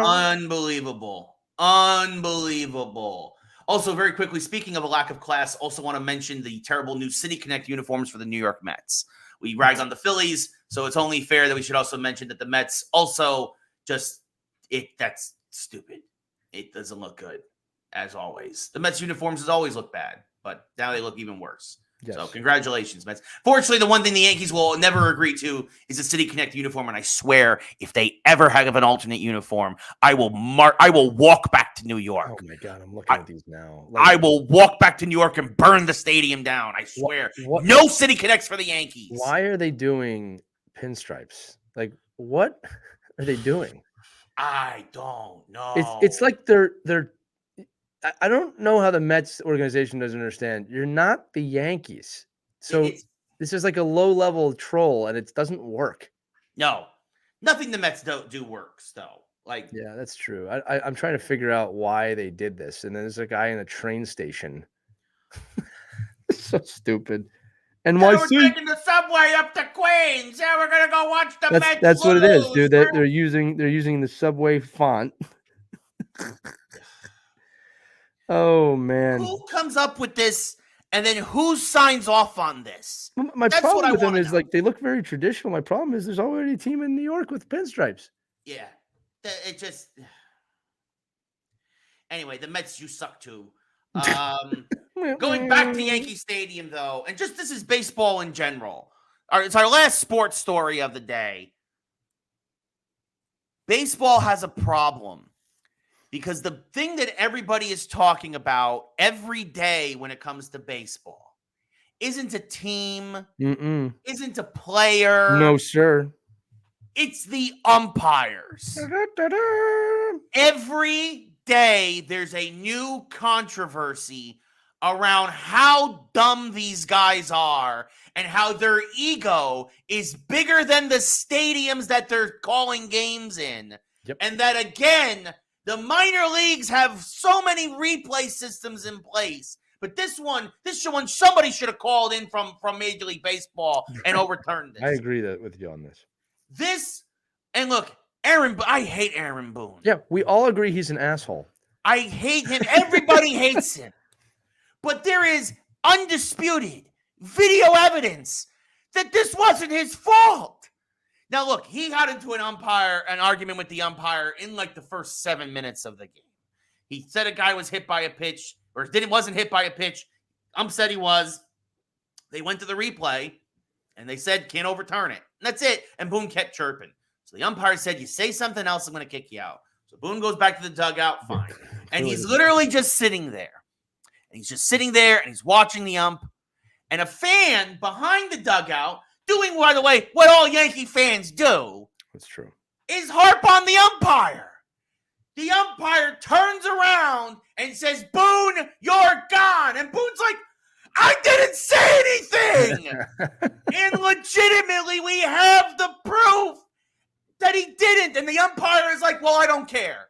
Unbelievable. Unbelievable. Also, very quickly, speaking of a lack of class, also want to mention the terrible new City Connect uniforms for the New York Mets. We ragged on the Phillies, so it's only fair that we should also mention that the Mets also that's stupid. It doesn't look good, as always. The Mets uniforms always look bad, but now they look even worse. Yes. So congratulations, Mets. Fortunately, the one thing the Yankees will never agree to is a City Connect uniform, and I swear, if they ever have an alternate uniform, I will walk back to New York. Oh my God, I'm looking at these now. I will walk back to New York and burn the stadium down. I swear. No City Connects for the Yankees. Why are they doing pinstripes? Like, what are they doing? I don't know. It's like they're. I don't know how the Mets organization doesn't understand. You're not the Yankees. So this is like a low-level troll, and it doesn't work. No. Nothing the Mets do works, though. Yeah, that's true. I'm trying to figure out why they did this. And then there's a guy in a train station. So stupid. And why we're taking the subway up to Queens. Yeah, we're gonna go watch the Mets. That's what it is, dude. They're using the subway font. Oh man. Who comes up with this and then who signs off on this? That's problem with them is they look very traditional. My problem is there's already a team in New York with pinstripes. Yeah. It just anyway, the Mets, you suck too. Going back to Yankee Stadium though, and just this is baseball in general. It's our last sports story of the day. Baseball has a problem. Because the thing that everybody is talking about every day when it comes to baseball isn't a team, isn't a player. No, sir. It's the umpires. Every day there's a new controversy around how dumb these guys are and how their ego is bigger than the stadiums that they're calling games in. Yep. And that, again, the minor leagues have so many replay systems in place. But this one, somebody should have called in from Major League Baseball and overturned this. I agree with you on this. And look, I hate Aaron Boone. Yeah, we all agree he's an asshole. I hate him. Everybody hates him. But there is undisputed video evidence that this wasn't his fault. Now, look, he got into an argument with the umpire in like the first 7 minutes of the game. He said a guy was hit by a pitch or wasn't hit by a pitch. Said he was. They went to the replay and they said, can't overturn it. And that's it. And Boone kept chirping. So the umpire said, you say something else, I'm going to kick you out. So Boone goes back to the dugout. Fine. And he's literally just sitting there. And he's just sitting there and he's watching the ump. And a fan behind the dugout, doing, by the way, what all Yankee fans do. That's true. Is harp on the umpire. The umpire turns around and says, Boone, you're gone. And Boone's like, I didn't say anything. And legitimately, we have the proof that he didn't. And the umpire is like, well, I don't care.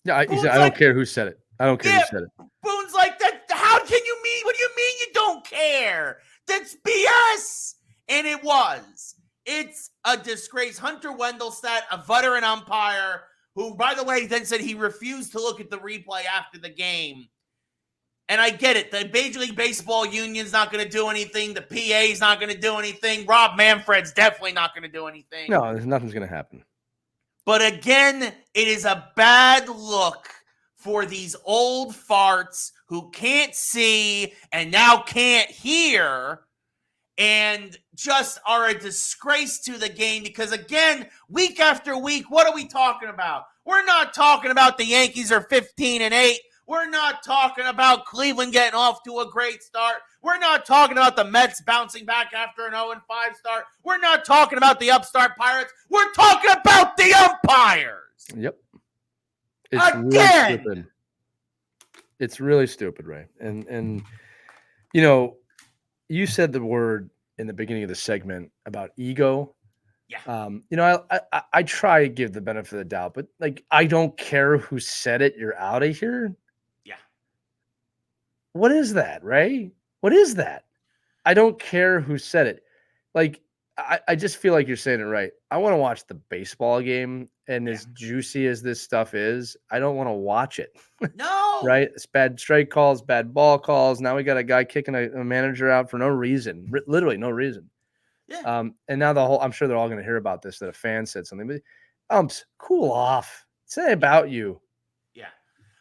Yeah, he said, I don't care who said it. I don't care who said it. Boone's like, how can you mean? What do you mean you don't care? That's BS. And it was. It's a disgrace. Hunter Wendelstedt, a veteran umpire, who, by the way, then said he refused to look at the replay after the game. And I get it. The Major League Baseball union's not going to do anything. The PA's not going to do anything. Rob Manfred's definitely not going to do anything. No, nothing's going to happen. But again, it is a bad look for these old farts who can't see and now can't hear and just are a disgrace to the game because, again, week after week, what are we talking about? We're not talking about the Yankees are 15-8. We're not talking about Cleveland getting off to a great start. We're not talking about the Mets bouncing back after an 0-5 start. We're not talking about the upstart Pirates. We're talking about the umpires. Yep. It's again. Really stupid. It's really stupid, Ray. And you know, you said the word in the beginning of the segment about ego. Yeah. You know, I try to give the benefit of the doubt, but like, I don't care who said it. You're out of here. Yeah. What is that, Ray? What is that? I don't care who said it. Like, I just feel like you're saying it right. I want to watch the baseball game, and as juicy as this stuff is, I don't want to watch it. No. Right? It's bad strike calls, bad ball calls. Now we got a guy kicking a manager out for no reason, literally no reason. Yeah. And now I'm sure they're all going to hear about this, that a fan said something, but umps, cool off. Say about you. Yeah.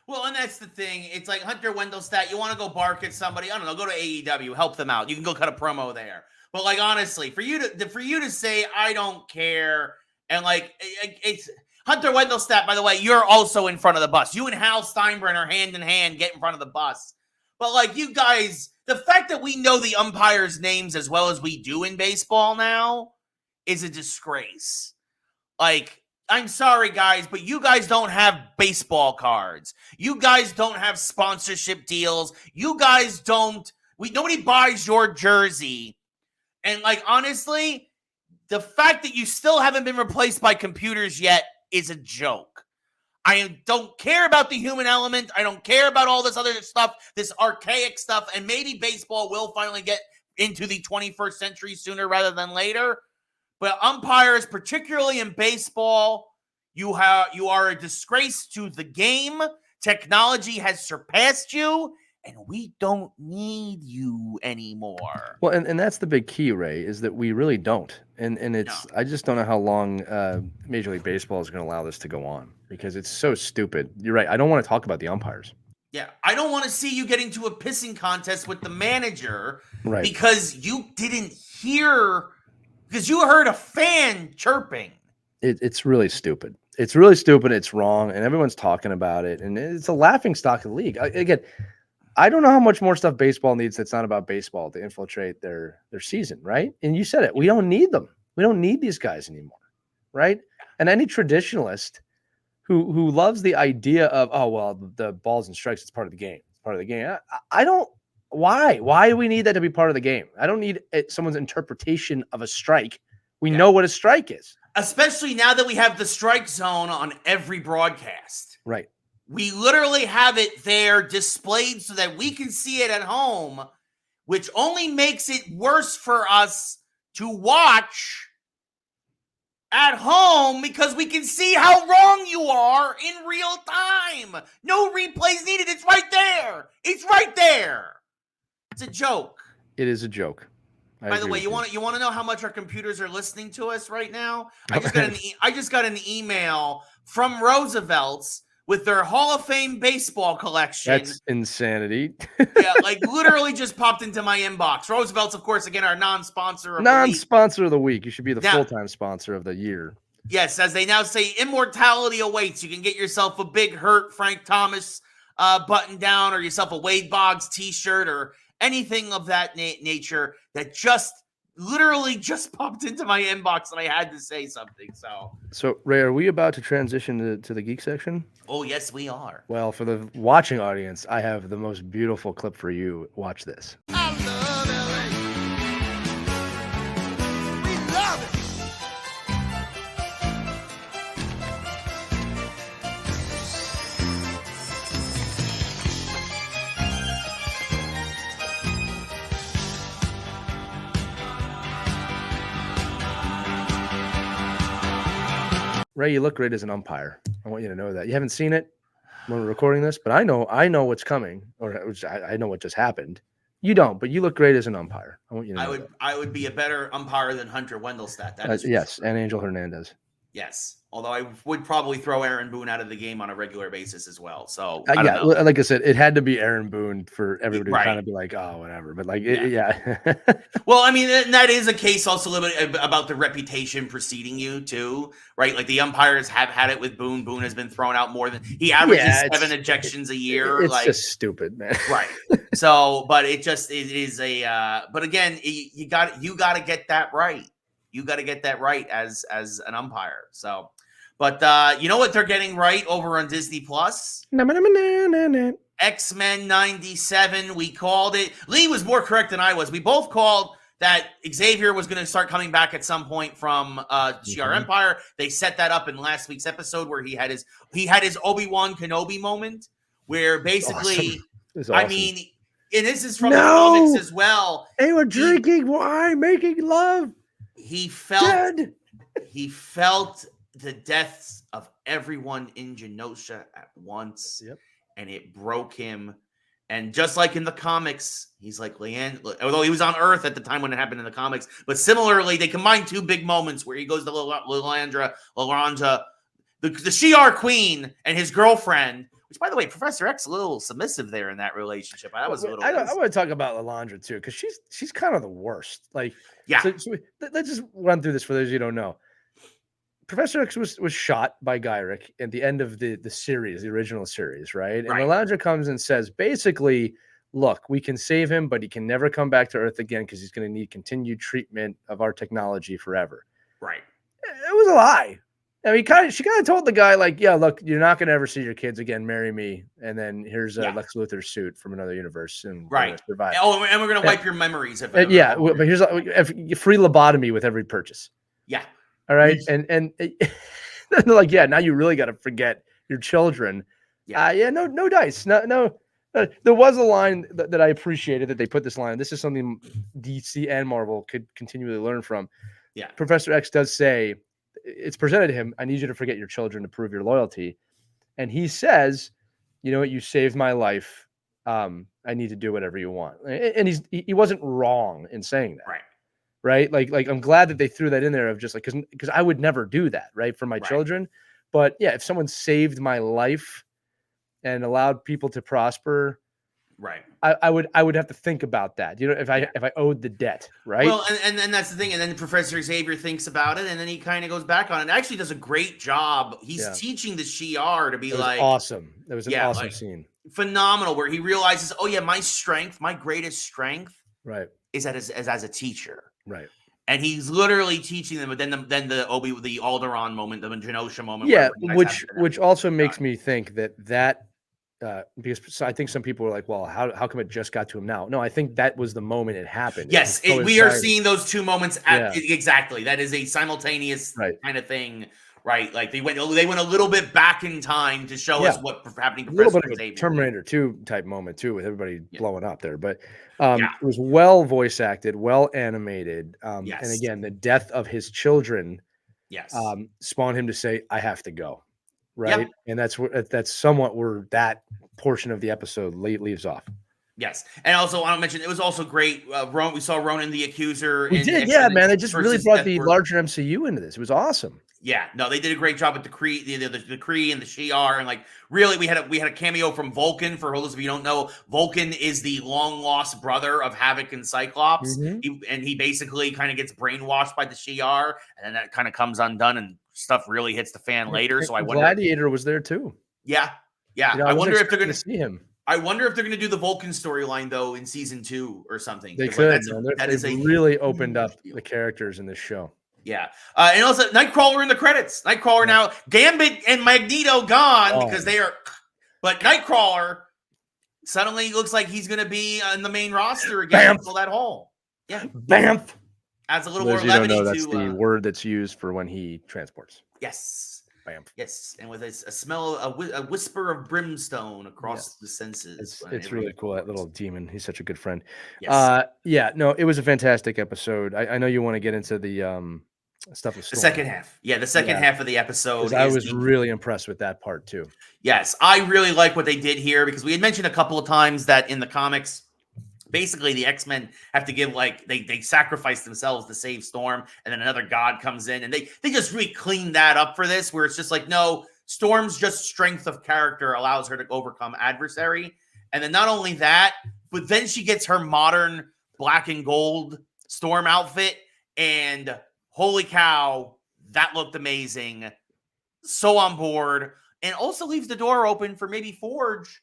Well, and that's the thing. It's like Hunter Wendelstedt. You want to go bark at somebody? I don't know. Go to AEW, help them out. You can go cut a promo there. But like, honestly, for you to say I don't care, and like, it's Hunter Wendelstedt. By the way, you're also in front of the bus. You and Hal Steinbrenner are hand in hand, get in front of the bus. But like, you guys, the fact that we know the umpires' names as well as we do in baseball now is a disgrace. Like, I'm sorry, guys, but you guys don't have baseball cards. You guys don't have sponsorship deals. You guys don't. Nobody buys your jersey. And like, honestly, the fact that you still haven't been replaced by computers yet is a joke. I don't care about the human element. I don't care about all this other stuff, this archaic stuff. And maybe baseball will finally get into the 21st century sooner rather than later. But umpires, particularly in baseball, you are a disgrace to the game. Technology has surpassed you, and we don't need you anymore. Well, and that's the big key, Ray, is that we really don't. And it's I just don't know how long Major League Baseball is going to allow this to go on, because it's so stupid. You're right. I don't want to talk about the umpires. Yeah, I don't want to see you get into a pissing contest with the manager, right? Because you didn't hear, because you heard a fan chirping. It's really stupid. It's really stupid. It's wrong, and everyone's talking about it, and it's a laughing stock of the league. Again, I don't know how much more stuff baseball needs that's not about baseball to infiltrate their season, right? And you said it. We don't need them. We don't need these guys anymore, right? And any traditionalist who loves the idea of, oh, well, the balls and strikes, it's part of the game. It's part of the game. I don't – why? Why do we need that to be part of the game? I don't need someone's interpretation of a strike. We know what a strike is. Especially now that we have the strike zone on every broadcast. Right. We literally have it there displayed so that we can see it at home, which only makes it worse for us to watch at home because we can see how wrong you are in real time. No replays needed. It's right there. It's right there. It's a joke. It is a joke. By the way, you want to know how much our computers are listening to us right now? I just got an email from Roosevelt's with their Hall of Fame baseball collection. That's insanity. Yeah, like literally just popped into my inbox. Roosevelt's, of course, again, our non-sponsor of the week. You should be the full-time sponsor of the year. Yes, as they now say, immortality awaits. You can get yourself a Big Hurt Frank Thomas button down, or yourself a Wade Boggs t-shirt, or anything of that nature that just literally just popped into my inbox and I had to say something. So Ray, are we about to transition to the geek section? Oh, yes, we are. Well, for the watching audience, I have the most beautiful clip for you. Watch this. I love LA. We love it. Ray, you look great as an umpire. I want you to know that. You haven't seen it when we're recording this, but I know what's coming, or I know what just happened. You don't, but you look great as an umpire. I want you to know I would be a better umpire than Hunter Wendelstedt. That is yes, and Angel Hernandez. Yes. Although I would probably throw Aaron Boone out of the game on a regular basis as well. So I don't know. Like I said, it had to be Aaron Boone for everybody to kind of be like, oh, whatever. But like, Well, I mean, that is a case also a little bit about the reputation preceding you too, right? Like the umpires have had it with Boone. Boone has been thrown out more than he averages 7 ejections a year. It's just stupid, man. Right. So, but it is but again, you got to get that right. You got to get that right as an umpire. So, but you know what they're getting right over on Disney Plus? X-Men 97. We called it. Lee was more correct than I was. We both called that Xavier was going to start coming back at some point from GR Empire. They set that up in last week's episode where he had his Obi-Wan Kenobi moment where basically, awesome. I mean, and this is from the comics as well. They were drinking wine, making love. He felt the deaths of everyone in Genosha at once. Yep. And it broke him. And just like in the comics, he's like Leanne, although he was on Earth at the time when it happened in the comics, but similarly, they combined 2 big moments where he goes to Lalandra, the Shi'ar Queen and his girlfriend, which, by the way, Professor X a little submissive there in that relationship. I was a little. I want to talk about Lalandra too, because she's kind of the worst. Like, yeah. So let's just run through this for those of you who don't know. Professor X was shot by Gyrick at the end of the series, the original series, right? And Lalandra comes and says, basically, look, we can save him, but he can never come back to Earth again because he's going to need continued treatment of our technology forever. Right. It was a lie. I mean, she kind of told the guy, like, yeah, look, you're not going to ever see your kids again. Marry me. And then here's Lex Luthor's suit from another universe. And survive. Oh, and we're going to wipe your memories. But here's free lobotomy with every purchase. Yeah. All right. And they're like, yeah, now you really got to forget your children. Yeah. No dice. No. There was a line that I appreciated that they put this line. This is something DC and Marvel could continually learn from. Yeah. Professor X does say, it's presented to him, I need you to forget your children to prove your loyalty. And he says, you know what, you saved my life. I need to do whatever you want. And he wasn't wrong in saying that. Right. Like I'm glad that they threw that in there of just like, because I would never do that. Right. For my children. But yeah, if someone saved my life and allowed people to prosper, I would have to think about that. You know, if I owed the debt, right? Well, and that's the thing. And then Professor Xavier thinks about it, and then he kind of goes back on it. Actually, does a great job. He's teaching the Shi'ar to be awesome. That was an awesome scene, phenomenal. Where he realizes, oh yeah, my strength, my greatest strength, is as a teacher, right? And he's literally teaching them. But then the Alderaan moment, the Genosha moment, which also makes me think that. Because I think some people were like, well, how come it just got to him now? No, I think that was the moment it happened. Yes, we are seeing those 2 moments. Exactly. That is a simultaneous kind of thing, right? Like they went a little bit back in time to show us what happening. A little bit of a Terminator 2 type moment too, with everybody blowing up there. But it was well voice acted, well animated. And again, the death of his children spawned him to say, I have to go. Right. Yep. And that's somewhat where that portion of the episode leaves off. Yes. And also, I want to mention, it was also great. We saw Ronan the Accuser. We did. Yeah, man. They just really brought the larger MCU into this. It was awesome. Yeah. No, they did a great job with the Kree, the Kree and the Shi'ar. And like, really, we had a cameo from Vulcan. For those of you who don't know, Vulcan is the long lost brother of Havoc and Cyclops. Mm-hmm. He basically kind of gets brainwashed by the Shi'ar. And then that kind of comes undone and stuff really hits the fan later. So I wonder. Gladiator was there too. Yeah. You know, I wonder if they're going to see him. I wonder if they're going to do the Vulcan storyline though in season 2 or something. They could. They've really opened up the characters in this show. Yeah. And also Nightcrawler in the credits. Nightcrawler now, Gambit and Magneto gone because they are, but Nightcrawler suddenly looks like he's going to be on the main roster again. Fill that hole. Yeah. Bamf. Adds a little more levity to. That's the word that's used for when he transports. Yes. Bam. Yes, and with a smell, a whisper of brimstone across the senses. It's really cool. That little demon. He's such a good friend. Yes. No, it was a fantastic episode. I know you want to get into the stuff with Storm. The second half. Yeah, the second half of the episode. I was really impressed with that part too. Yes, I really like what they did here because we had mentioned a couple of times that in the comics, basically the X-Men have to give they sacrifice themselves to save Storm, and then another god comes in, and they just really clean that up for this, where it's just like, no, Storm's just strength of character allows her to overcome adversary. And then not only that, but then she gets her modern black and gold Storm outfit, and holy cow, that looked amazing. So on board, and also leaves the door open for maybe Forge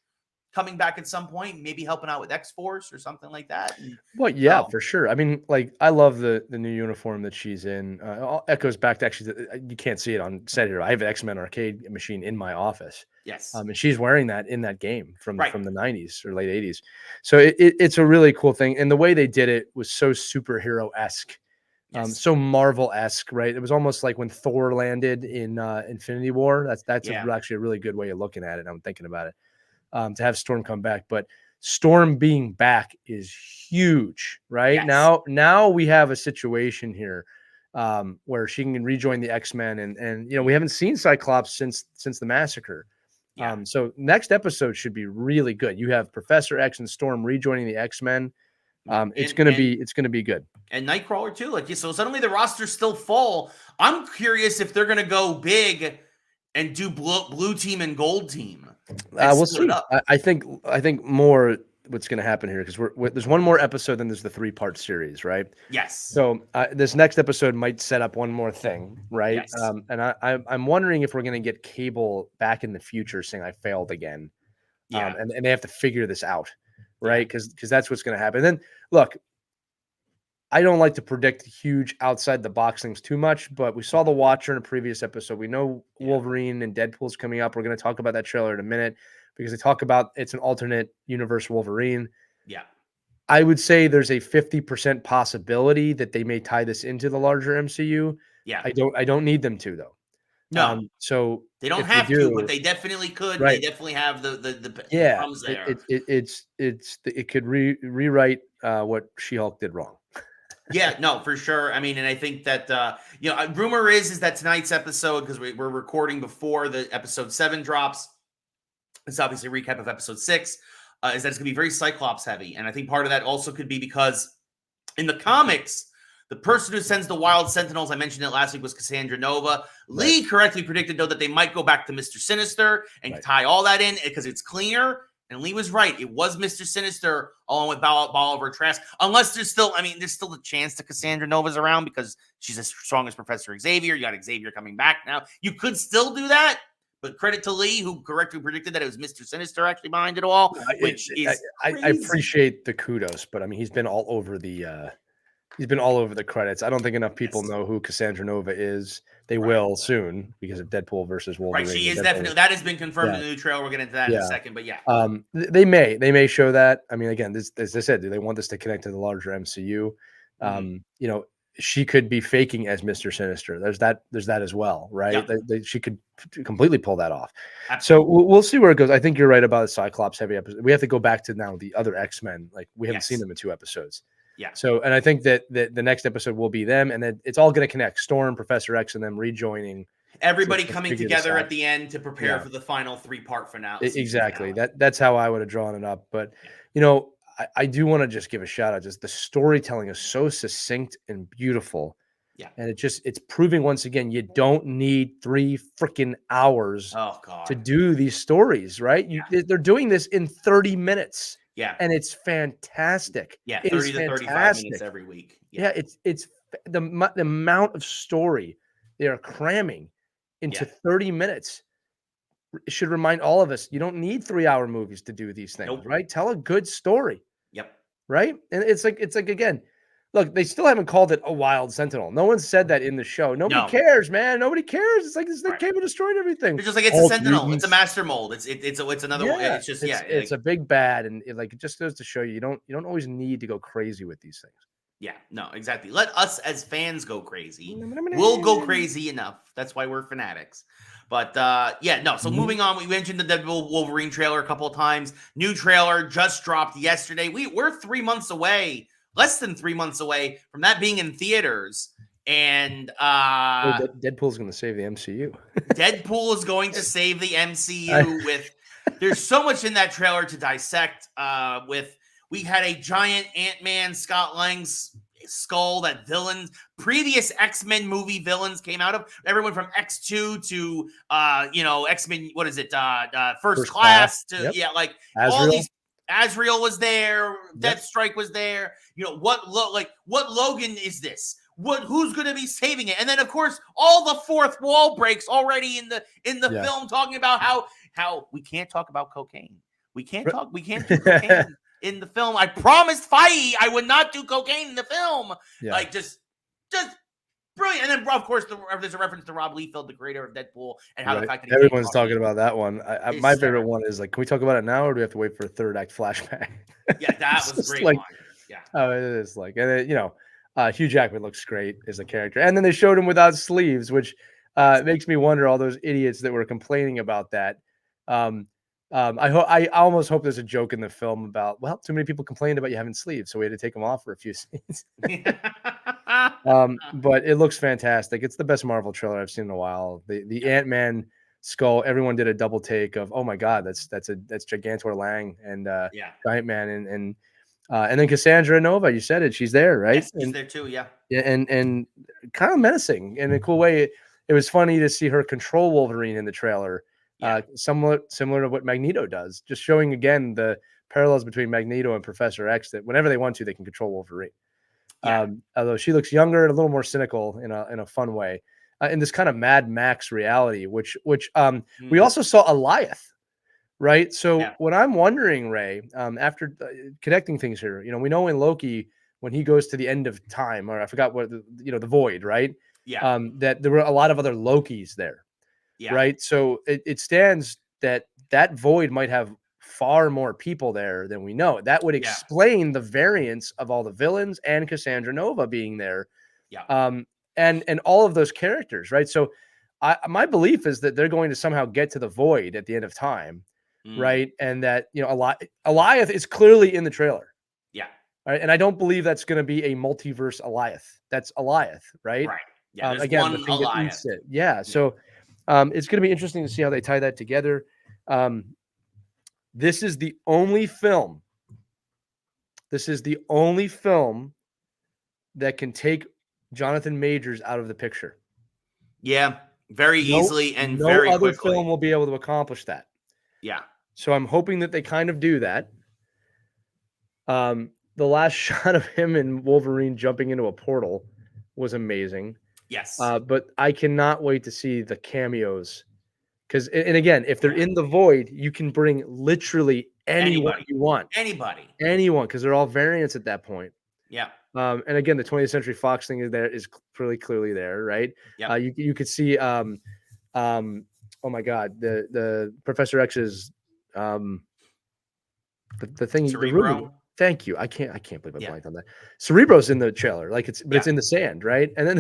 coming back at some point, maybe helping out with X-Force or something like that. And, well, yeah, for sure. I mean, like, I love the new uniform that she's in. Echoes back to actually, you can't see it on set here. I have an X-Men arcade machine in my office. Yes. And she's wearing that in that game from the 90s or late 80s. So it's a really cool thing. And the way they did it was so superhero-esque. Yes. So Marvel-esque, right? It was almost like when Thor landed in Infinity War. That's actually a really good way of looking at it. I'm thinking about it. To have Storm come back, but Storm being back is huge, right? Yes. Now we have a situation here where she can rejoin the X-Men, and we haven't seen Cyclops since the massacre. Yeah. So next episode should be really good. You have Professor X and Storm rejoining the X-Men. It's gonna be good. And Nightcrawler too. So suddenly the roster's still full. I'm curious if they're gonna go big and do blue team and gold team. We'll see. I think more what's going to happen here, because there's one more episode, then there's the 3-part series, right? Yes. So this next episode might set up one more thing, right? Yes. And I'm wondering if we're going to get Cable back in the future saying I failed again. Yeah. And they have to figure this out, right? Because that's what's going to happen. And then look, I don't like to predict huge outside the box things too much, but we saw the Watcher in a previous episode. We know Wolverine and Deadpool's coming up. We're going to talk about that trailer in a minute because they talk about it's an alternate universe Wolverine. Yeah. I would say there's a 50% possibility that they may tie this into the larger MCU. Yeah. I don't need them to, though. No. So they don't have to, but they definitely could. Right. They definitely have the crumbs there. It could rewrite what She-Hulk did wrong. Yeah, no, for sure. I mean, and I think that rumor is that tonight's episode, because we're recording before the episode 7 drops, it's obviously a recap of episode 6, is that it's going to be very Cyclops heavy, and I think part of that also could be because in the comics, the person who sends the Wild Sentinels, I mentioned it last week, was Cassandra Nova. Right. Lee correctly predicted though that they might go back to Mr. Sinister and tie all that in because it's cleaner. And Lee was right. It was Mr. Sinister along with Oliver Trask. Unless there's still a chance that Cassandra Nova's around because she's as strong as Professor Xavier. You got Xavier coming back now. You could still do that. But credit to Lee, who correctly predicted that it was Mr. Sinister actually behind it all, which is I appreciate the kudos, but I mean, he's been all over the credits. I don't think enough people know who Cassandra Nova is. They will soon because of Deadpool versus Wolverine. Right, she is definitely that has been confirmed in the new trailer. We'll get into that in a second, but they may show that. I mean, again, as I said, do they want this to connect to the larger MCU? She could be faking as Mr. Sinister. There's that as well, right? Yeah. She could completely pull that off. Absolutely. So we'll see where it goes. I think you're right about the Cyclops heavy episode. We have to go back to now the other X-Men. Like we haven't seen them in 2 episodes. Yeah. So, and I think that the next episode will be them, and then it's all going to connect. Storm, Professor X, and them rejoining. Everybody coming together at the end to prepare for the final 3-part finale. Exactly. That's how I would have drawn it up. But I do want to just give a shout out. Just the storytelling is so succinct and beautiful. Yeah. And it's proving once again you don't need 3 freaking hours to do these stories, right? They're doing this in 30 minutes. Yeah. And it's fantastic. Yeah, 30 to 35 minutes every week. Yeah, it's the amount of story they are cramming into 30 minutes. It should remind all of us, you don't need 3-hour movies to do these things, right? Tell a good story. Yep. Right? And it's like again, look, they still haven't called it a Wild Sentinel. No one said that in the show. Nobody cares, man. Nobody cares. It's like Cable destroyed everything. It's just like it's a Sentinel. Mutants. It's a master mold. It's another one. It's just it's a big bad, and it just goes to show you don't always need to go crazy with these things. Yeah, no, exactly. Let us as fans go crazy. We'll go crazy enough. That's why we're fanatics. But So moving on, we mentioned the Deadpool Wolverine trailer a couple of times. New trailer just dropped yesterday. We're 3 months away. Less than 3 months away from that being in theaters. And Deadpool's going to save the MCU. Deadpool is going to save the MCU there's so much in that trailer to dissect with We had a giant Ant-Man Scott Lang's skull that previous X-Men movie villains came out of. Everyone from X2 to X-Men, what is it? First Class to yep. like Azrael. all these. Azrael was there, Yep. Deathstrike was there. What Logan is this? Who's going to be saving it? And then of course all the fourth wall breaks already in the film, talking about how we can't talk about cocaine. We can't do cocaine in the film. I promised Feige I would not do cocaine in the film. Yeah. Like just brilliant. And then of course there's a reference to Rob Liefeld, the creator of Deadpool, and how the fact that everyone's talking about that one. My favorite one is like, can we talk about it now, or do we have to wait for a third act flashback? Yeah, that was great. Like, line. Yeah. Oh, it is like, and it, Hugh Jackman looks great as a character, and then they showed him without sleeves, which makes me wonder all those idiots that were complaining about that. I almost hope there's a joke in the film about, well, too many people complained about you having sleeves, so we had to take them off for a few scenes. But it looks fantastic. It's the best Marvel trailer I've seen in a while. The Ant-Man skull, everyone did a double take of, oh my god, that's Gigantor Lang and Giant Man and then Cassandra Nova. You said it, she's there, right? Yes, she's there too. Yeah, and kind of menacing in a cool way. It was funny to see her control Wolverine in the trailer. Somewhat similar to what Magneto does, just showing again the parallels between Magneto and Professor X, that whenever they want to, they can control Wolverine. Although she looks younger and a little more cynical in a fun way, in this kind of Mad Max reality, which we also saw Alioth, right? So what I'm wondering, Ray, after connecting things here, we know in Loki, when he goes to the end of time, or I forgot what the void, right? That there were a lot of other Lokis there. Yeah. Right. So it stands that void might have far more people there than we know. That would explain the variance of all the villains and Cassandra Nova being there. Yeah. And all of those characters. Right. So my belief is that they're going to somehow get to the void at the end of time. Right. And that, Alioth is clearly in the trailer. Yeah. Right. And I don't believe that's going to be a multiverse Alioth. That's Alioth. Right. Right. Yeah. Again, the thing that eats it. Yeah. So it's going to be interesting to see how they tie that together. This is the only film. This is the only film that can take Jonathan Majors out of the picture. Yeah, very easily and very quickly. No other film will be able to accomplish that. Yeah. So I'm hoping that they kind of do that. The last shot of him and Wolverine jumping into a portal was amazing. Yes. But I cannot wait to see the cameos. Because, and again, if they're in the void, you can bring literally anyone you want. Anyone, because they're all variants at that point. Yeah. And again, the 20th Century Fox thing is pretty clearly there, right? Yeah. You could see, oh my God, the Professor X's, the thing. Cerebro. Thank you. I can't believe I blanked on that. Cerebro's in the trailer, it's in the sand, right? And then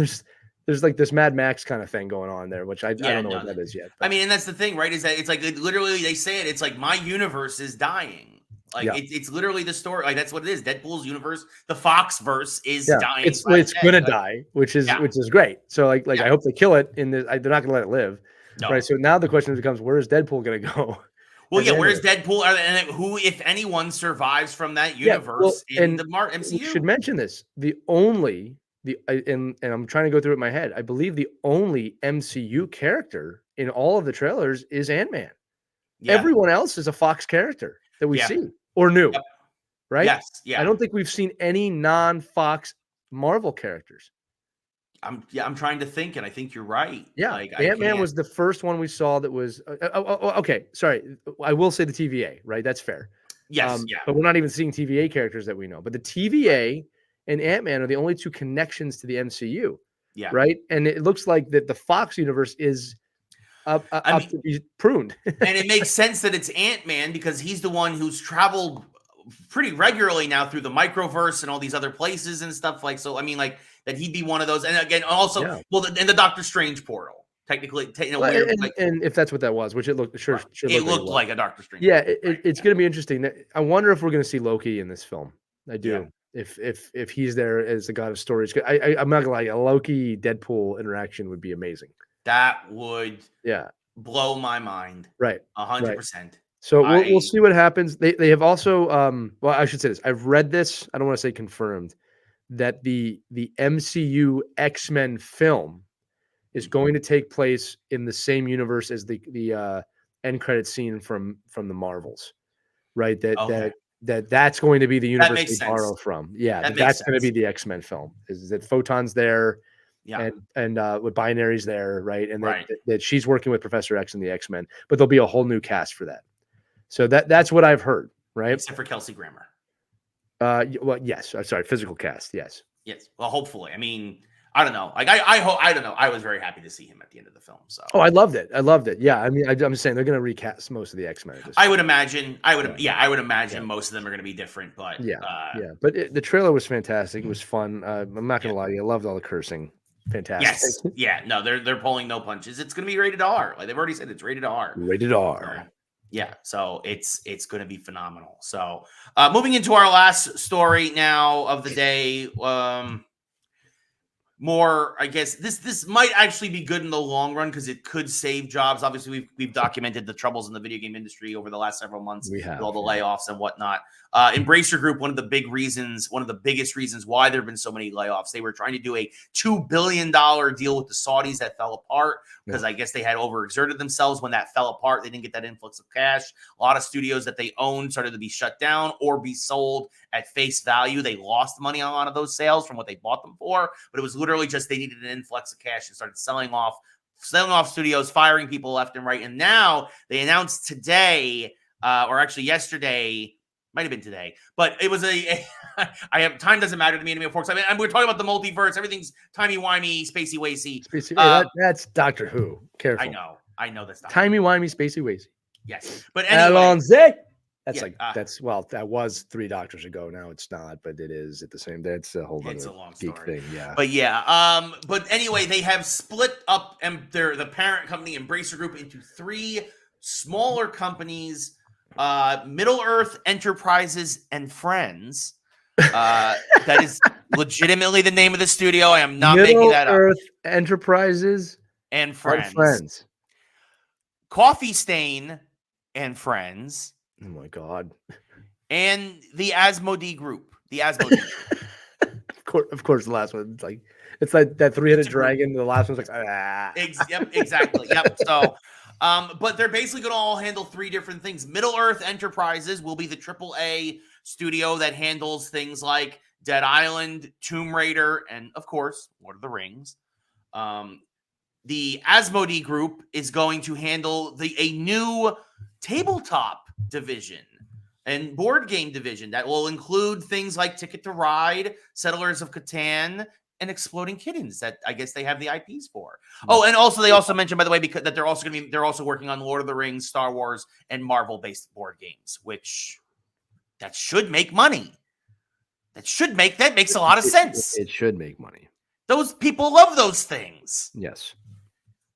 there's like this Mad Max kind of thing going on there, which I don't know what that is yet. But. I mean, and that's the thing, right? Is that it's like literally they say it. It's like my universe is dying. Like it's literally the story. Like that's what it is. Deadpool's universe, the Fox verse is dying. It's gonna die, which is great. So like I hope they kill it in the. They're not gonna let it live, right? So now the question becomes, where is Deadpool gonna go? Well, where's Deadpool? And who, if anyone, survives from that universe in the MCU? We should mention this. And I'm trying to go through it in my head. I believe the only MCU character in all of the trailers is Ant-Man. Yeah. Everyone else is a Fox character that we see or new, right? Yes. Yeah. I don't think we've seen any non-Fox Marvel characters. I'm trying to think, and I think you're right. Yeah, like, Ant-Man was the first one we saw that was. Okay, sorry. I will say the TVA, right? That's fair. Yes. But we're not even seeing TVA characters that we know. But the TVA and Ant-Man are the only two connections to the MCU. Yeah. Right. And it looks like that the Fox universe is up to be pruned. And it makes sense that it's Ant-Man because he's the one who's traveled pretty regularly now through the microverse and all these other places and stuff like. So I mean, like that he'd be one of those. And again, also, in the Doctor Strange portal, technically, and if that's what that was, which it looked it looked like a Doctor Strange. Yeah, it's going to be interesting. I wonder if we're going to see Loki in this film. I do. Yeah. If he's there as the god of stories, I'm not gonna lie, a Loki Deadpool interaction would be amazing. That would blow my mind. Right. 100%. So we'll see what happens. They have also well, I should say this. I've read this. I don't want to say confirmed that the MCU X-Men film is going to take place in the same universe as the end credit scene from the Marvels, right? That's going to be the universe they borrow from. Yeah, that's going to be the X-Men film. Is that Photon's there, and with Binary's there, right? And that she's working with Professor X and the X-Men, but there'll be a whole new cast for that. So that's what I've heard, right? Except for Kelsey Grammer. Well, yes. I'm sorry, physical cast, yes. Yes. Well, hopefully. I mean, I don't know. Like I hope. I don't know. I was very happy to see him at the end of the film. So. Oh, I loved it. Yeah. I mean, I'm saying they're going to recast most of the X-Men. I would imagine. I would imagine most of them are going to be different. But But the trailer was fantastic. It was fun. I'm not going to lie to you. I loved all the cursing. Fantastic. Yes. Yeah. No, they're pulling no punches. It's going to be rated R. Like they've already said, it's rated R. Rated R. Yeah, so it's going to be phenomenal. So moving into our last story now of the day, more, I guess this might actually be good in the long run because it could save jobs. Obviously, we've documented the troubles in the video game industry over the last several months with all the layoffs and whatnot. Embracer Group, one of the biggest reasons why there have been so many layoffs. They were trying to do a $2 billion deal with the Saudis that fell apart because I guess they had overexerted themselves. When that fell apart, they didn't get that influx of cash. A lot of studios that they owned started to be shut down or be sold at face value. They lost money on a lot of those sales from what they bought them for, but it was literally just they needed an influx of cash and started selling off studios, firing people left and right. And now they announced today, or actually yesterday, might have been today, but it was time doesn't matter to me anymore, folks. I mean, we're talking about the multiverse. Everything's timey-wimey, spacey-wacy. That's Doctor Who. Careful. I know that's not timey-wimey, spacey-wacy. Yes. But anyway. That was 3 doctors ago. Now it's not, but it is at the same. That's a whole other geek thing. Yeah. But but anyway, they have split up and the parent company Embracer Group into 3 smaller companies, Middle Earth Enterprises and Friends. That is legitimately the name of the studio. I am not making that up. Middle Earth Enterprises and Friends. Coffee Stain and Friends. Oh my God. And the Asmodee Group. Of course, the last one. It's like that 3-headed dragon. The last one's like, Yep, exactly. Yep. So, but they're basically going to all handle 3 different things. Middle Earth Enterprises will be the AAA studio that handles things like Dead Island, Tomb Raider, and of course, Lord of the Rings. The Asmodee Group is going to handle a new tabletop division and board game division that will include things like Ticket to Ride, Settlers of Catan, and Exploding Kittens that I guess they have the IPs for. Oh, and also they also mentioned, by the way, because that they're also working on Lord of the Rings, Star Wars, and Marvel-based board games, which that should make money. That makes a lot of sense. It should make money. Those people love those things. Yes.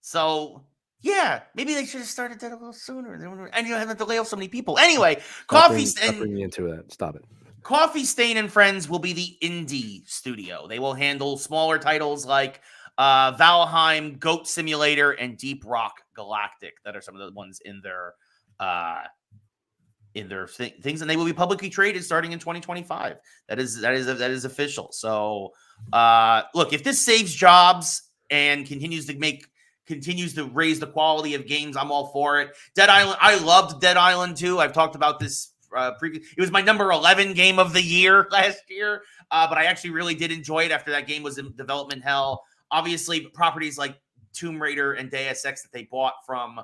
So yeah, maybe they should have started that a little sooner. And you don't have to lay off so many people. Anyway, Stop bringing me into that. Stop it. Coffee Stain and Friends will be the indie studio. They will handle smaller titles like Valheim, Goat Simulator, and Deep Rock Galactic. That are some of the ones in their things, and they will be publicly traded starting in 2025. That is official. So, look, if this saves jobs and continues to raise the quality of games, I'm all for it. Dead Island, I loved Dead Island 2. I've talked about this previously. It was my number 11 game of the year last year, but I actually really did enjoy it after that game was in development hell. Obviously, properties like Tomb Raider and Deus Ex that they bought from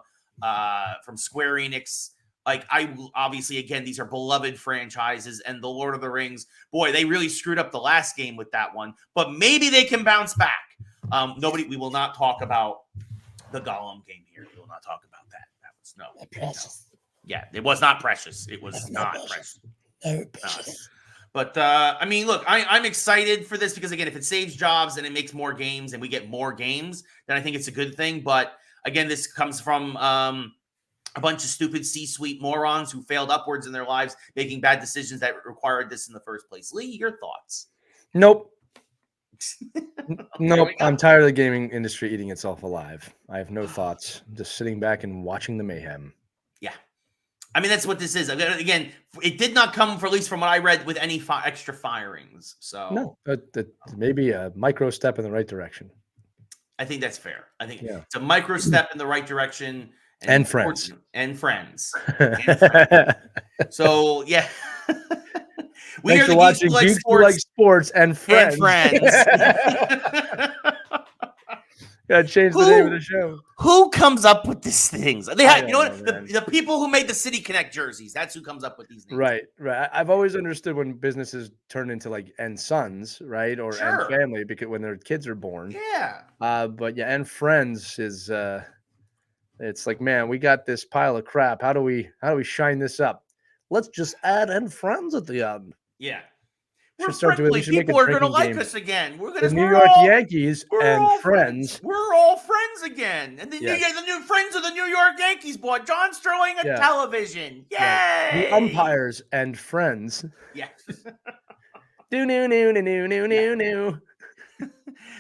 Square Enix, again, these are beloved franchises, and the Lord of the Rings, boy, they really screwed up the last game with that one, but maybe they can bounce back. We will not talk about the Gollum game here. We will not talk about that. That was precious. Yeah, it was not precious. It was not precious. Very precious. But I mean, look, I'm excited for this because again, if it saves jobs and it makes more games and we get more games, then I think it's a good thing. But again, this comes from a bunch of stupid C-suite morons who failed upwards in their lives, making bad decisions that required this in the first place. Lee, your thoughts? Nope. Nope. I'm tired of the gaming industry eating itself alive. I have no thoughts. I'm just sitting back and watching the mayhem. Yeah. I mean, that's what this is. Again, it did not come, for at least from what I read, with any extra firings. So no, that maybe a micro step in the right direction. I think that's fair. I think it's a micro step in the right direction. And friends. And friends. And friends. So, yeah. Thanks for watching Geeks Who Like Sports and Friends. Gotta change the name of the show. Who comes up with these things? They have, you know what? The people who made the City Connect jerseys. That's who comes up with these names. Right. I've always understood when businesses turn into like and sons, right, or and family, because when their kids are born. Yeah. But yeah, and friends is it's like, man, we got this pile of crap. How do we shine this up? Let's just add and friends at the end. Yeah. We're friendly. People are going to like us again. We're going to New York Yankees and friends. We're all friends again. And the new friends of the New York Yankees bought John Sterling a television. Yay! Yeah. The umpires and friends. Yeah. New.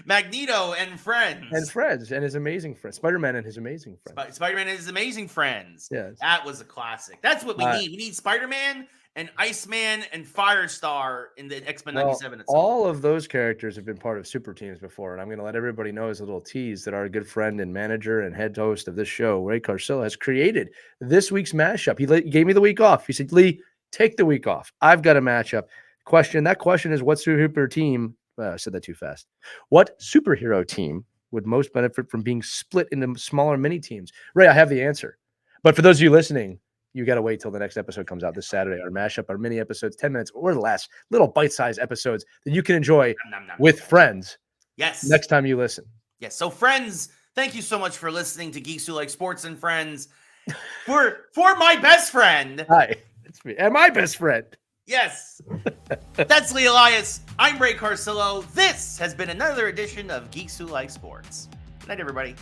Magneto and friends. And his amazing friends. Spider-Man and his amazing friends. Spider-Man and his amazing friends. Yes. That was a classic. That's what we need. We need Spider-Man and Iceman and Firestar in the X-Men 97. All of those characters have been part of super teams before, and I'm going to let everybody know as a little tease that our good friend and manager and head host of this show, Ray Carcillo, has created this week's mashup. He gave me the week off. He said, Lee, take the week off. I've got a matchup. That question is, what superhero team? I said that too fast. What superhero team would most benefit from being split into smaller mini teams? Ray, I have the answer. But for those of you listening, you got to wait till the next episode comes out this Saturday. Our mashup, our mini episodes, 10 minutes or less, little bite-sized episodes that you can enjoy with friends. Yes. Next time you listen. Yes. So friends, thank you so much for listening to Geeks Who Like Sports and Friends. For my best friend. Hi, it's me. And my best friend. Yes. That's Lee Elias. I'm Ray Carcillo. This has been another edition of Geeks Who Like Sports. Good night, everybody.